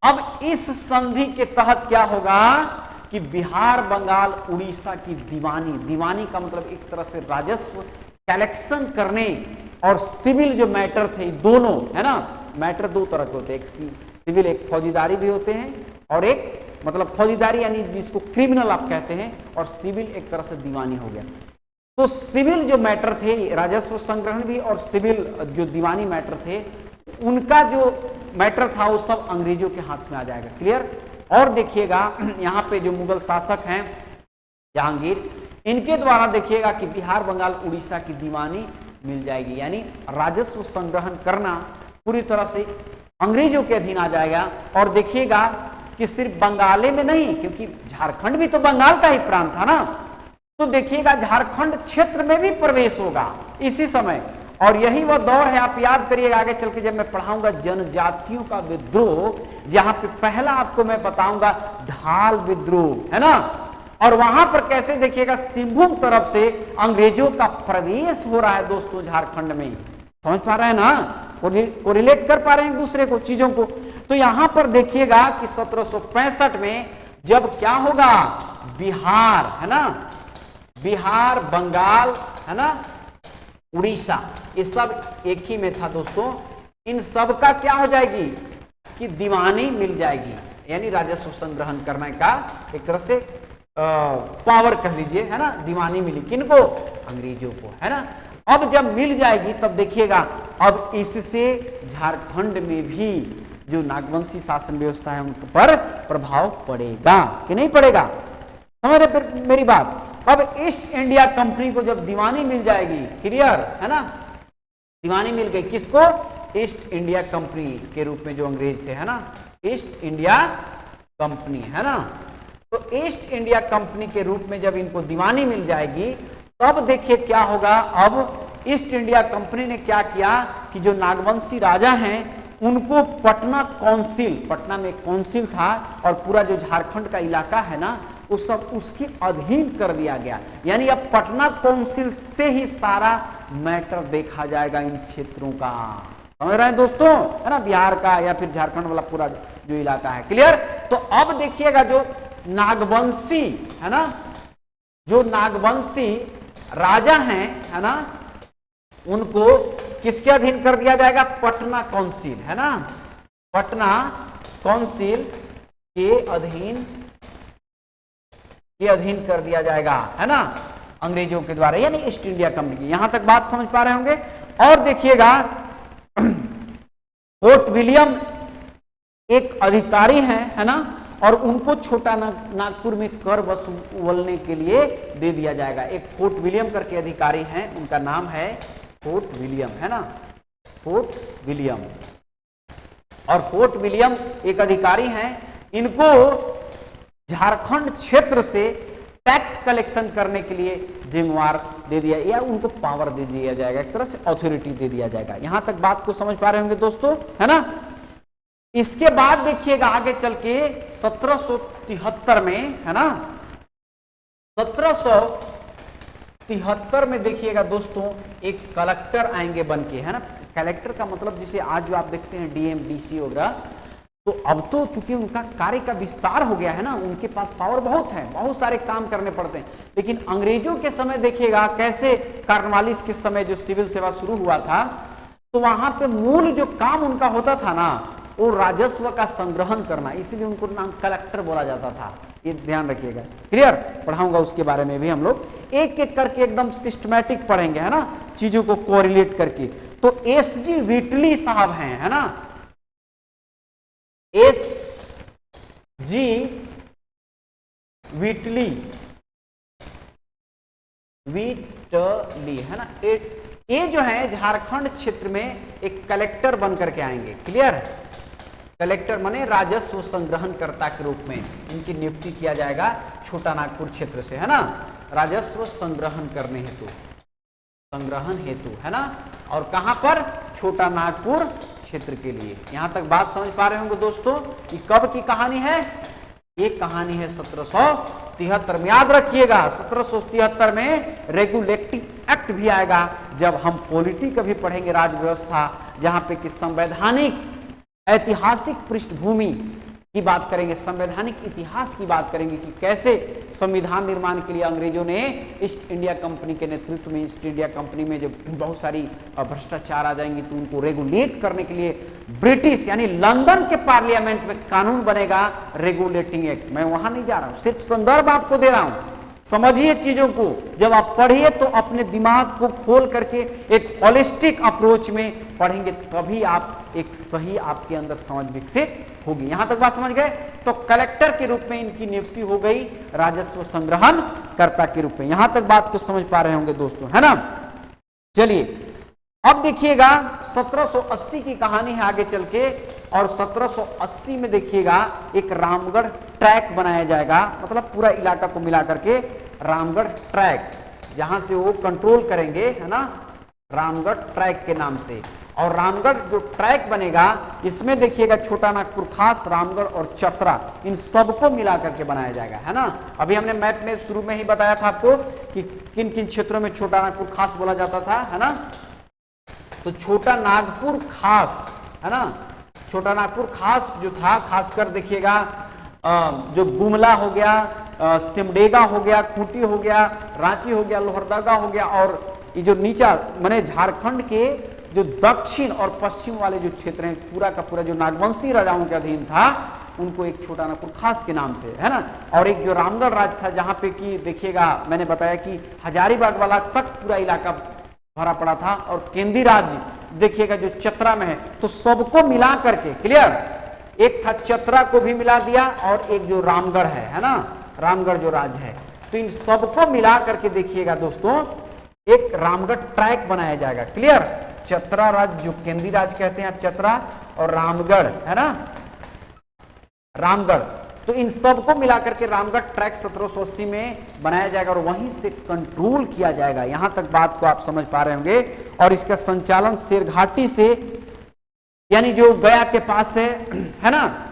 अब इस संधि के तहत क्या होगा कि बिहार, बंगाल, उड़ीसा की दीवानी, दीवानी का मतलब एक तरह से राजस्व कलेक्शन करने और सिविल जो मैटर थे, दोनों, है ना, मैटर 2 तरह के होते हैं, एक सिविल, एक फौजीदारी भी होते हैं और एक मतलब फौजीदारी यानी जिसको क्रिमिनल आप कहते हैं, और सिविल एक तरह से दीवानी हो गया। तो सिविल जो मैटर थे, राजस्व संग्रहण भी और सिविल जो दीवानी मैटर थे, उनका जो मैटर था वो सब अंग्रेजों के हाथ में आ जाएगा। क्लियर। और देखिएगा यहाँ पे जो मुगल शासक हैं जहांगीर, इनके द्वारा देखिएगा कि बिहार, बंगाल, उड़ीसा की दीवानी मिल जाएगी, यानी राजस्व संग्रहण करना पूरी तरह से अंग्रेजों के अधीन आ जाएगा। और देखिएगा कि सिर्फ बंगाले में नहीं, क्योंकि झारखंड भी तो बंगाल का ही प्रांत था ना, तो देखिएगा झारखंड क्षेत्र में भी प्रवेश होगा इसी समय। और यही वह दौर है, आप याद करिएगा आगे चल के जब मैं पढ़ाऊंगा जनजातियों का विद्रोह, जहां पे पहला आपको मैं बताऊंगा ढाल विद्रोह, है ना। और वहां पर कैसे देखिएगा सिंहभूम तरफ से अंग्रेजों का प्रवेश हो रहा है दोस्तों झारखंड में। समझ पा रहे हैं ना, कोरिलेट कर पा रहे हैं एक दूसरे को, चीजों को। तो यहां पर देखिएगा कि 1765 में जब क्या होगा, बिहार, है ना, बिहार, बंगाल, है ना, उड़ीसा, ये सब एक ही में था दोस्तों। इन सब का क्या हो जाएगी कि दीवानी मिल जाएगी, यानी राजस्व संग्रहण करने का एक तरह से पावर कह लीजिए, है ना। दीवानी मिली किनको, अंग्रेजों को, है ना। अब जब मिल जाएगी तब देखिएगा अब इससे झारखंड में भी जो नागवंशी शासन व्यवस्था है उन पर प्रभाव पड़ेगा कि नहीं पड़ेगा, समझ रहे मेरी बात। अब ईस्ट इंडिया कंपनी को जब दीवानी मिल जाएगी, क्लियर है ना, दीवानी मिल गई किसको, ईस्ट इंडिया कंपनी के रूप में जो अंग्रेज थे, है ना, ईस्ट इंडिया कंपनी, है ना। तो ईस्ट इंडिया कंपनी के रूप में जब इनको दीवानी मिल जाएगी तब देखिए क्या होगा। अब ईस्ट इंडिया कंपनी ने क्या किया कि जो नागवंशी राजा हैं उनको पटना काउंसिल, पटना में काउंसिल था और पूरा जो झारखंड का इलाका है ना वो सब उसके अधीन कर दिया गया। यानी अब पटना काउंसिल से ही सारा मैटर देखा जाएगा इन क्षेत्रों का, समझ रहे हैं दोस्तों, है ना, बिहार का या फिर झारखंड वाला पूरा जो इलाका है। क्लियर। तो अब देखिएगा जो नागवंशी, है ना, जो नागवंशी राजा हैं, है ना, उनको किसके अधीन कर दिया जाएगा, पटना काउंसिल, है ना, पटना काउंसिल के अधीन कर दिया जाएगा, है ना, अंग्रेजों के द्वारा, यानी ईस्ट इंडिया कंपनी। यहां तक बात समझ पा रहे होंगे। और देखिएगा फोर्ट विलियम एक अधिकारी हैं, है ना, और उनको छोटा नागपुर में कर वसूलने के लिए दे दिया जाएगा। एक फोर्ट विलियम करके अधिकारी हैं, उनका नाम है फोर्ट विलियम, है ना, फोर्ट विलियम। और फोर्ट विलियम एक अधिकारी हैं, इनको झारखंड क्षेत्र से टैक्स कलेक्शन करने के लिए जिम्मेवार दे दिया, या उनको पावर दे दिया जाएगा, एक तरह से अथॉरिटी दे दिया जाएगा। यहां तक बात को समझ पा रहे होंगे दोस्तों, है ना। इसके बाद देखिएगा आगे चल के 1773 में, है ना, 1773 में देखिएगा दोस्तों एक कलेक्टर आएंगे बन के, है ना। कलेक्टर का मतलब जिसे आज जो आप देखते हैं डीएम, डीसी वगैरह, तो अब तो चूंकि उनका कार्य का विस्तार हो गया है ना, उनके पास पावर बहुत है, बहुत सारे काम करने पड़ते हैं। लेकिन अंग्रेजों के समय देखिएगा कैसे कार्नवालिस के समय जो सिविल सेवा शुरू हुआ था, तो वहां पे मूल जो काम उनका होता था ना वो राजस्व का संग्रहण करना, इसीलिए उनको नाम कलेक्टर बोला जाता था। ये ध्यान रखिएगा। क्लियर। पढ़ाऊंगा उसके बारे में भी हम लोग एक एक करके एकदम सिस्टमैटिक पढ़ेंगे, है ना, चीजों को कोरिलेट करके। तो एसजी व्हिटली साहब हैं, है ना, एसजी व्हिटली, है ना, ये जो है झारखंड क्षेत्र में एक कलेक्टर बन करके आएंगे। क्लियर। कलेक्टर माने राजस्व संग्रहणकर्ता के रूप में इनकी नियुक्ति किया जाएगा छोटा नागपुर क्षेत्र से, है ना, राजस्व संग्रहण करने हेतु, संग्रहण हेतु, है ना। और कहां पर, छोटा नागपुर क्षेत्र के लिए। यहां तक बात समझ पा रहे होंगे दोस्तों। ये कब की कहानी है, ये कहानी है 1773 में। याद रखिएगा 1773 में रेगुलेटिव एक्ट भी आएगा, जब हम पॉलिटी का भी पढ़ेंगे, राज व्यवस्था, जहां पे कि संवैधानिक ऐतिहासिक पृष्ठभूमि की बात करेंगे, संवैधानिक इतिहास की बात करेंगे कि कैसे संविधान निर्माण के लिए अंग्रेजों ने ईस्ट इंडिया कंपनी के नेतृत्व में, ईस्ट इंडिया कंपनी में जब बहुत सारी भ्रष्टाचार आ जाएंगी तो उनको रेगुलेट करने के लिए ब्रिटिश यानी लंदन के पार्लियामेंट में कानून बनेगा रेगुलेटिंग एक्ट। मैं वहां नहीं जा रहा हूं, सिर्फ संदर्भ आपको दे रहा हूं, समझिए चीजों को। जब आप पढ़िए तो अपने दिमाग को खोल करके एक होलिस्टिक अप्रोच में पढ़ेंगे, तभी आप एक सही आपके अंदर समझ विकसित होगी। यहां तक बात समझ गए? तो कलेक्टर के रूप में इनकी नियुक्ति हो गई राजस्व संग्रहण कर्ता के रूप में। यहां तक बात को समझ पा रहे होंगे दोस्तों, है ना? चलिए अब देखिएगा 1780 की कहानी है आगे चल के, और 1780 में देखिएगा एक रामगढ़ ट्रैक बनाया जाएगा, मतलब पूरा इलाका को मिला करके रामगढ़ ट्रैक, जहां से वो कंट्रोल करेंगे, है ना, रामगढ़ ट्रैक के नाम से। और रामगढ़ जो ट्रैक बनेगा इसमें देखिएगा छोटा नागपुर खास, रामगढ़ और चतरा, इन सबको मिला करके बनाया जाएगा, है ना। अभी हमने मैप में शुरू में ही बताया था आपको कि किन किन क्षेत्रों में छोटा नागपुर खास बोला जाता था, है ना। तो छोटा नागपुर खास, है ना, छोटा नागपुर खास जो था, खासकर देखिएगा जो गुमला हो गया, सिमडेगा हो गया, खूंटी हो गया, रांची हो गया, लोहरदगा हो गया, और ये जो नीचा माने झारखंड के जो दक्षिण और पश्चिम वाले जो क्षेत्र हैं, पूरा का पूरा जो नागवंशी राजाओं के अधीन था, उनको एक छोटा नागपुर खास के नाम से, है ना। और एक जो रामगढ़ राज था, जहां पे कि देखिएगा मैंने बताया कि हजारीबाग वाला तक पूरा इलाका भरा पड़ा था, और केंद्रीय राज्य देखिएगा जो चतरा में है। तो सबको मिला करके, क्लियर, एक था चतरा को भी मिला दिया, और एक जो रामगढ़ है ना, रामगढ़ जो राज है, तो इन सबको मिला करके देखिएगा दोस्तों एक रामगढ़ ट्रैक बनाया जाएगा। क्लियर, चतरा राज्य जो केंद्रीय राज्य कहते हैं चतरा, और रामगढ़, है ना, रामगढ़, तो इन सबको मिलाकर के रामगढ़ ट्रैक 1780 में बनाया जाएगा और वहीं से कंट्रोल किया जाएगा। यहां तक बात को आप समझ पा रहे होंगे। और इसका संचालन शेरघाटी से, यानी जो गया के पास है ना,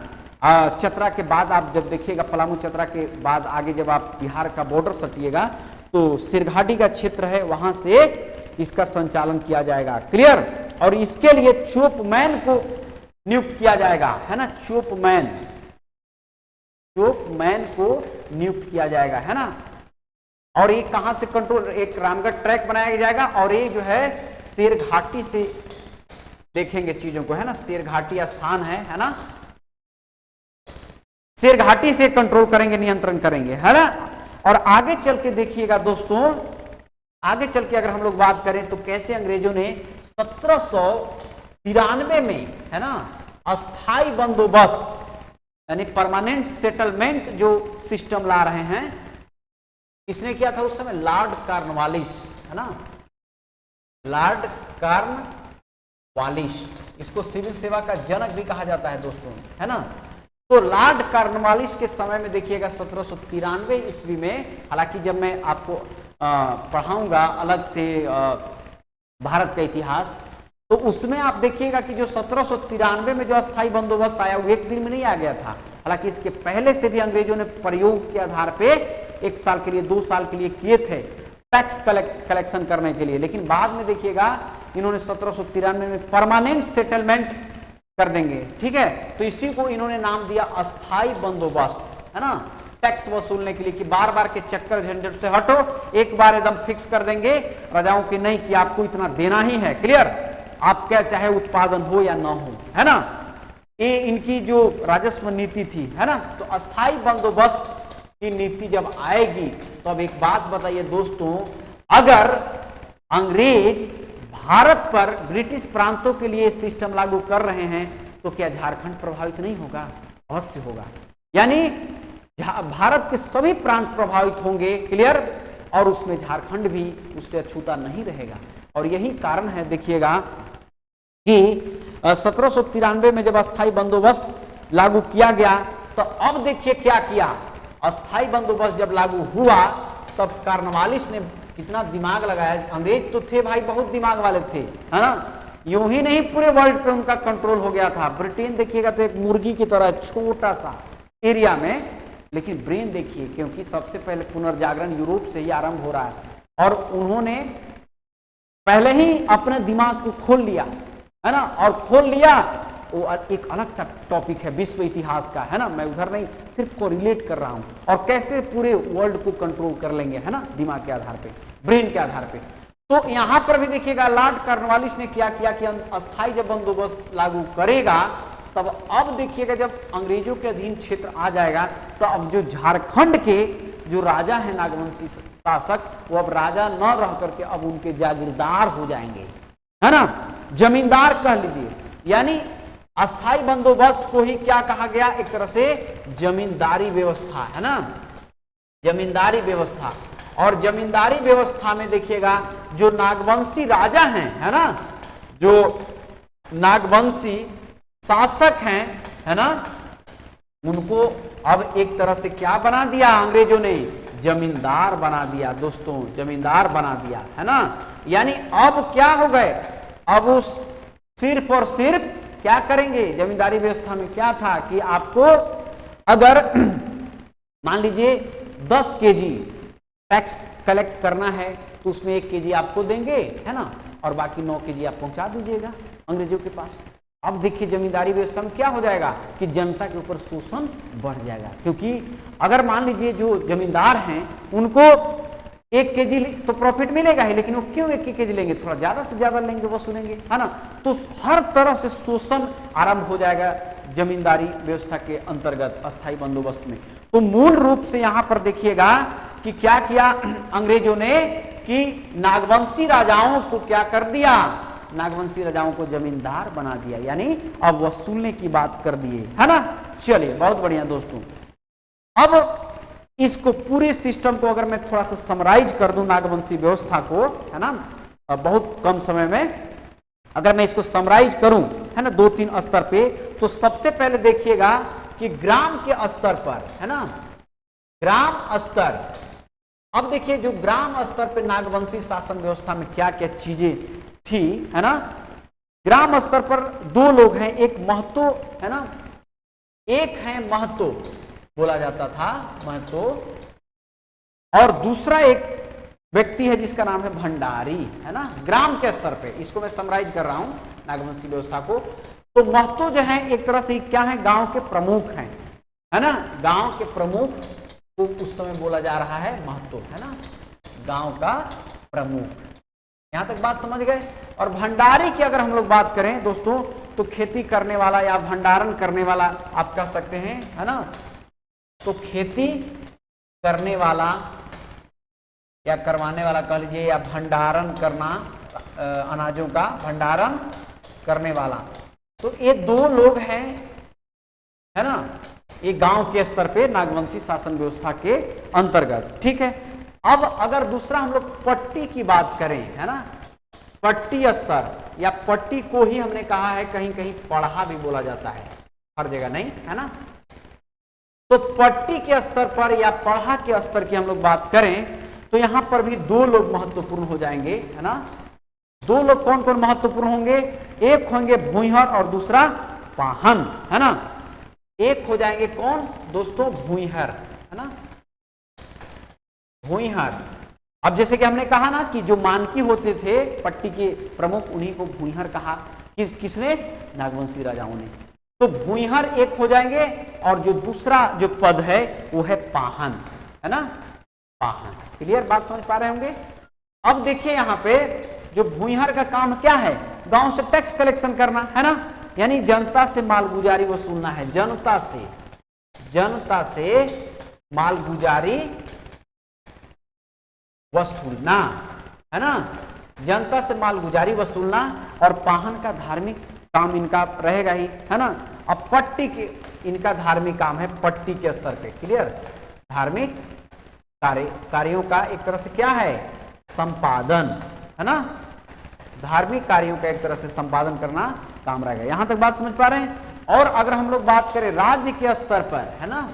चतरा के बाद आप जब देखिएगा पलामू चतरा के बाद आगे जब आप बिहार का बॉर्डर सटिएगा तो शेरघाटी का क्षेत्र है, वहां से इसका संचालन किया जाएगा। क्लियर, और इसके लिए चोपमैन को नियुक्त किया जाएगा, है ना, चोपमैन को नियुक्त किया जाएगा, है ना। और ये कहां से कंट्रोल, एक रामगढ़ ट्रैक बनाया जाएगा, और ये जो है शेरघाटी से देखेंगे चीजों को, है ना, शेरघाटी स्थान है ना, शेरघाटी से कंट्रोल करेंगे, नियंत्रण करेंगे, है ना। और आगे चल के देखिएगा दोस्तों, आगे चल के अगर हम लोग बात करें तो कैसे अंग्रेजों ने 1793 में, है ना, अस्थाई बंदोबस्त यानी परमानेंट सेटलमेंट जो सिस्टम ला रहे हैं, इसने किया था उस समय लॉर्ड कॉर्नवालिस, है ना, लॉर्ड कॉर्नवालिस, इसको सिविल सेवा का जनक भी कहा जाता है दोस्तों, है ना। तो लॉर्ड कॉर्नवालिस के समय में देखिएगा 1793 ईस्वी में, हालांकि जब मैं आपको पढ़ाऊंगा अलग से भारत का इतिहास, तो उसमें आप देखिएगा कि जो 1793 में जो अस्थाई बंदोबस्त आया वो एक दिन में नहीं आ गया था। हालांकि इसके पहले से भी अंग्रेजों ने प्रयोग के आधार पे 1 साल के लिए 2 साल के लिए किए थे टैक्स कलेक्शन करने के लिए, लेकिन बाद में देखिएगा इन्होंने 1793 में परमानेंट सेटलमेंट कर देंगे, ठीक है। तो इसी को इन्होंने नाम दिया अस्थाई बंदोबस्त, है ना, टैक्स वसूलने के लिए कि बार बार के चक्कर झंझट से हटो, एक बार एकदम फिक्स कर देंगे राजाओं की, नहीं कि आपको इतना देना ही है। क्लियर, आप क्या चाहे उत्पादन हो या ना हो, है ना, ये इनकी जो राजस्व नीति थी, है ना। तो अस्थाई बंदोबस्त की नीति जब आएगी तो अब एक बात बताइए दोस्तों, अगर अंग्रेज भारत पर ब्रिटिश प्रांतों के लिए सिस्टम लागू कर रहे हैं तो क्या झारखंड प्रभावित नहीं होगा? अवश्य होगा, यानी भारत के सभी प्रांत प्रभावित होंगे। क्लियर, और उसमें झारखंड भी उससे अछूता नहीं रहेगा। और यही कारण है देखिएगा कि 1793 में जब अस्थाई बंदोबस्त लागू किया गया तो अब देखिए क्या किया, अस्थाई बंदोबस्त जब लागू हुआ तब कॉर्नवालिस ने कितना दिमाग लगाया। अंग्रेज तो थे भाई, बहुत दिमाग वाले थे, है ना, यूं ही नहीं पूरे वर्ल्ड पे उनका कंट्रोल हो गया था। ब्रिटेन देखिएगा तो एक मुर्गी की तरह छोटा सा एरिया में, लेकिन ब्रेन देखिए, क्योंकि सबसे पहले पुनर्जागरण यूरोप से ही आरंभ हो रहा है और उन्होंने पहले ही अपने दिमाग को खोल लिया, है ना, और खोल लिया वो एक अलग टॉपिक है, विश्व इतिहास का, है ना। मैं उधर नहीं, सिर्फ को रिलेट कर रहा हूं, और कैसे पूरे वर्ल्ड को कंट्रोल कर लेंगे, है ना, दिमाग के आधार पे, ब्रेन के आधार पे। तो यहां पर भी देखिएगा लॉर्ड कॉर्नवालिस ने क्या किया कि अस्थायी जब बंदोबस्त लागू करेगा, तब अब देखिएगा जब अंग्रेजों के अधीन क्षेत्र आ जाएगा, तो अब जो झारखंड के जो राजा है नागवंशी शासक, वो अब राजा न रह करके अब उनके जागीरदार हो जाएंगे, है ना, जमींदार कह लीजिए। यानी अस्थायी बंदोबस्त को ही क्या कहा गया, एक तरह से जमींदारी व्यवस्था, है ना, जमींदारी व्यवस्था। और जमींदारी व्यवस्था में देखिएगा जो नागवंशी राजा हैं, है ना, जो नागवंशी शासक हैं, है ना, उनको अब एक तरह से क्या बना दिया अंग्रेजों ने, जमींदार बना दिया दोस्तों, जमींदार बना दिया, है ना। यानी अब क्या हो गए, अब उस सिर्फ और सिर्फ क्या करेंगे, जमींदारी व्यवस्था में क्या था कि आपको अगर मान लीजिए 10 केजी टैक्स कलेक्ट करना है, तो उसमें 1 केजी आपको देंगे, है ना, और बाकी 9 केजी आप पहुंचा दीजिएगा अंग्रेजों के पास। अब देखिए जमींदारी व्यवस्था में क्या हो जाएगा कि जनता के ऊपर शोषण बढ़ जाएगा, क्योंकि अगर मान लीजिए जो जमींदार हैं उनको 1 केजी तो प्रॉफिट मिलेगा ही, लेकिन वो क्यों 1 केजी लेंगे, थोड़ा ज्यादा से ज्यादा लेंगे, वसूलेंगे, है ना। तो हर तरह से शोषण आरंभ हो जाएगा जमींदारी व्यवस्था के अंतर्गत अस्थायी बंदोबस्त में। तो मूल रूप से यहां पर देखिएगा कि क्या किया अंग्रेजों ने कि नागवंशी राजाओं को क्या कर दिया, नागवंशी राजाओं को जमींदार बना दिया, यानी अब वसूलने की बात कर दिए, है ना। चलिए बहुत बढ़िया दोस्तों, अब इसको पूरे सिस्टम को अगर मैं थोड़ा सा समराइज कर दूं नागवंशी व्यवस्था को, है ना, बहुत कम समय में अगर मैं इसको समराइज करूं, है ना, 2-3 स्तर पे, तो सबसे पहले देखिएगा कि ग्राम के स्तर पर, है ना, ग्राम स्तर। अब देखिए जो ग्राम स्तर पे नागवंशी शासन व्यवस्था में क्या क्या चीजें थी, है ना। ग्राम स्तर पर 2 लोग हैं, एक महतो, है ना, एक है महतो बोला जाता था, महतो, और दूसरा एक व्यक्ति है जिसका नाम है भंडारी, है ना, ग्राम के स्तर पे। इसको मैं समराइज कर रहा हूं नागवंशी व्यवस्था को। तो महतो जो है एक तरह से क्या है, गांव के प्रमुख हैं, है ना, गांव के प्रमुख को उस समय बोला जा रहा है महतो, है ना, गांव का प्रमुख। यहां तक बात समझ गए। और भंडारी की अगर हम लोग बात करें दोस्तों, तो खेती करने वाला या भंडारण करने वाला आप कह सकते हैं, है ना। तो खेती करने वाला या करवाने वाला कह लीजिए, या भंडारण करना, अनाजों का भंडारण करने वाला। तो ये 2 लोग हैं, है ना, ये गांव के स्तर पे नागवंशी शासन व्यवस्था के अंतर्गत, ठीक है। अब अगर दूसरा हम लोग पट्टी की बात करें, है ना, पट्टी स्तर, या पट्टी को ही हमने कहा है कहीं कहीं पढ़ा भी बोला जाता है, हर जगह नहीं, है ना। तो पट्टी के स्तर पर या पढ़ा के स्तर की हम लोग बात करें, तो यहां पर भी 2 लोग महत्वपूर्ण हो जाएंगे, है ना। 2 लोग कौन कौन महत्वपूर्ण होंगे, एक होंगे भूइहर और दूसरा पाहन, है ना। एक हो जाएंगे कौन दोस्तों, भूइहर, है ना, भूइहर। अब जैसे कि हमने कहा ना कि जो मानकी होते थे पट्टी के प्रमुख, उन्हीं को भूइहर कहा, किसने, नागवंशी राजाओं ने। तो भूइहर एक हो जाएंगे, और जो दूसरा जो पद है वो है पाहन, है ना, पाहन। क्लियर बात समझ पा रहे होंगे। अब देखिए यहां पे जो भूइहर का काम क्या है, गांव से टैक्स कलेक्शन करना, है ना, यानी जनता से मालगुजारी वसूलना है, जनता से मालगुजारी वसूलना, है ना, जनता से मालगुजारी वसूलना। और पाहन का धार्मिक काम इनका रहेगा ही, है ना। अब पट्टी के इनका धार्मिक काम है पट्टी के स्तर पे, क्लियर, धार्मिक कार्यों का एक तरह से क्या है, संपादन, है ना, धार्मिक कार्यों का एक तरह से संपादन करना काम रहेगा। यहां तक बात समझ पा रहे हैं। और अगर हम लोग बात करें राज्य के स्तर पर, है ना,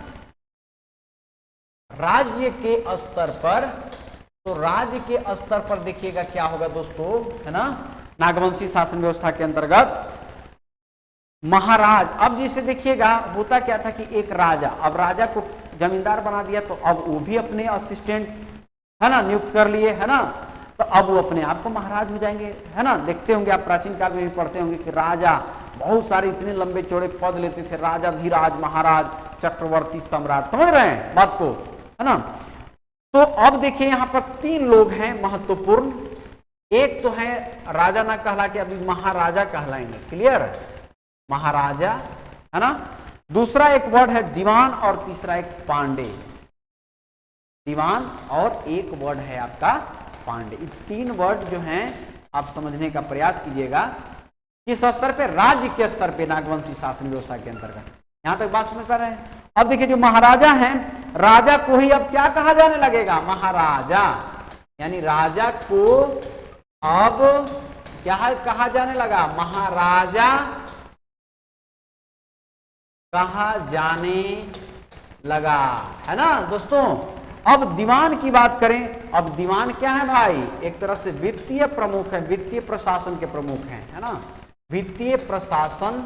राज्य के स्तर पर, तो राज्य के स्तर पर देखिएगा क्या होगा दोस्तों, है ना, नागवंशी शासन व्यवस्था के अंतर्गत महाराज। अब जिसे देखिएगा होता क्या था कि एक राजा, अब राजा को जमींदार बना दिया, तो अब वो भी अपने असिस्टेंट, है ना, नियुक्त कर लिए, है ना। तो अब वो अपने आप को महाराज हो जाएंगे, है ना। देखते होंगे आप प्राचीन काल में भी पढ़ते होंगे कि राजा बहुत सारे इतने लंबे चौड़े पद लेते थे, राजा, धीराज, महाराज, चक्रवर्ती, सम्राट। समझ रहे हैं बात को, है ना। तो अब देखिए यहाँ पर 3 लोग हैं महत्वपूर्ण। एक तो है राजा ना कहला के अभी महाराजा कहलाएंगे, क्लियर, महाराजा, है ना। दूसरा एक वर्ड है दीवान और तीसरा एक पांडे, दीवान और एक वर्ड है आपका पांडे। ये 3 वर्ड जो हैं आप समझने का प्रयास कीजिएगा। किस स्तर पे? राज्य के स्तर पे, नागवंशी शासन व्यवस्था के अंतर्गत। यहां तक बात समझ पा रहे हैं। अब देखिए जो महाराजा हैं, राजा को ही अब क्या कहा जाने लगेगा? महाराजा, यानी राजा को अब क्या कहा जाने लगा? महाराजा कहा जाने लगा, है ना दोस्तों। अब दीवान की बात करें, अब दीवान क्या है भाई? एक तरह से वित्तीय प्रमुख है, वित्तीय प्रशासन के प्रमुख हैं, है ना, वित्तीय प्रशासन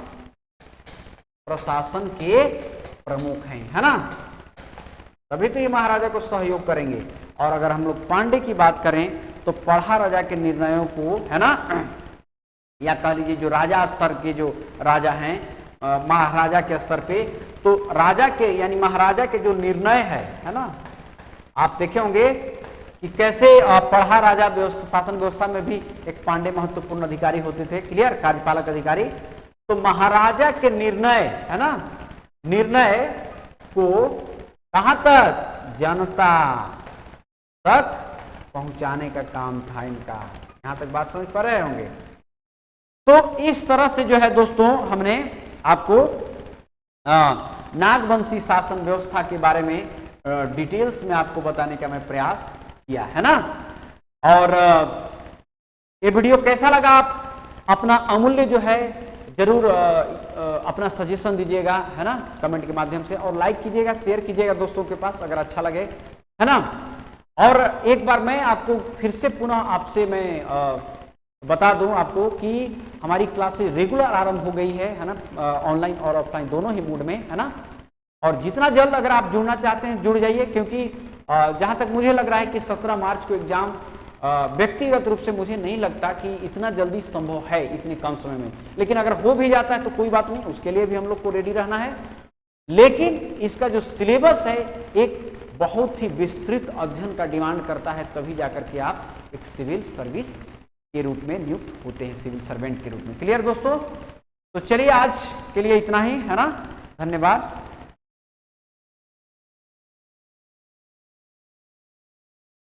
के प्रमुख हैं, है ना। तभी तो ये महाराजा को सहयोग करेंगे। और अगर हम लोग पांडे की बात करें तो पढ़ा राजा के निर्णयों को, है ना, या कह लीजिए जो राजा स्तर के जो राजा हैं, महाराजा के स्तर पे, तो राजा के यानी महाराजा के जो निर्णय है ना, आप देखे होंगे कि कैसे पढ़ा राजा व्यवस्था, शासन व्यवस्था में भी एक पांडे महत्वपूर्ण अधिकारी होते थे, क्लियर, कार्यपालक अधिकारी। तो महाराजा के निर्णय, है ना, निर्णय को कहां तक? जनता तक पहुंचाने का काम था इनका। यहां तक बात समझ पा रहे होंगे। तो इस तरह से जो है दोस्तों हमने आपको नागवंशी शासन व्यवस्था के बारे में डिटेल्स में आपको बताने का मैं प्रयास किया, है ना। और ये वीडियो कैसा लगा? आप अपना अमूल्य जो है जरूर अपना सजेशन दीजिएगा, है ना, कमेंट के माध्यम से, और लाइक कीजिएगा, शेयर कीजिएगा दोस्तों के पास अगर अच्छा लगे, है ना। और एक बार मैं आपको फिर से पुनः आपसे मैं बता दूं आपको कि हमारी क्लासेस रेगुलर आरंभ हो गई है ना, ऑनलाइन और ऑफलाइन दोनों ही मोड में, है ना। और जितना जल्द अगर आप जुड़ना चाहते हैं जुड़ जाइए, क्योंकि जहां तक मुझे लग रहा है कि 17 मार्च को एग्जाम व्यक्तिगत रूप से मुझे नहीं लगता कि इतना जल्दी संभव है इतने कम समय में। लेकिन अगर हो भी जाता है तो कोई बात नहीं, उसके लिए भी हम लोग को रेडी रहना है। लेकिन इसका जो सिलेबस है एक बहुत ही विस्तृत अध्ययन का डिमांड करता है, तभी जाकर के आप एक सिविल सर्विस के रूप में नियुक्त होते हैं, सिविल सर्वेंट के रूप में। क्लियर दोस्तों? तो चलिए आज के लिए इतना ही, है ना। धन्यवाद।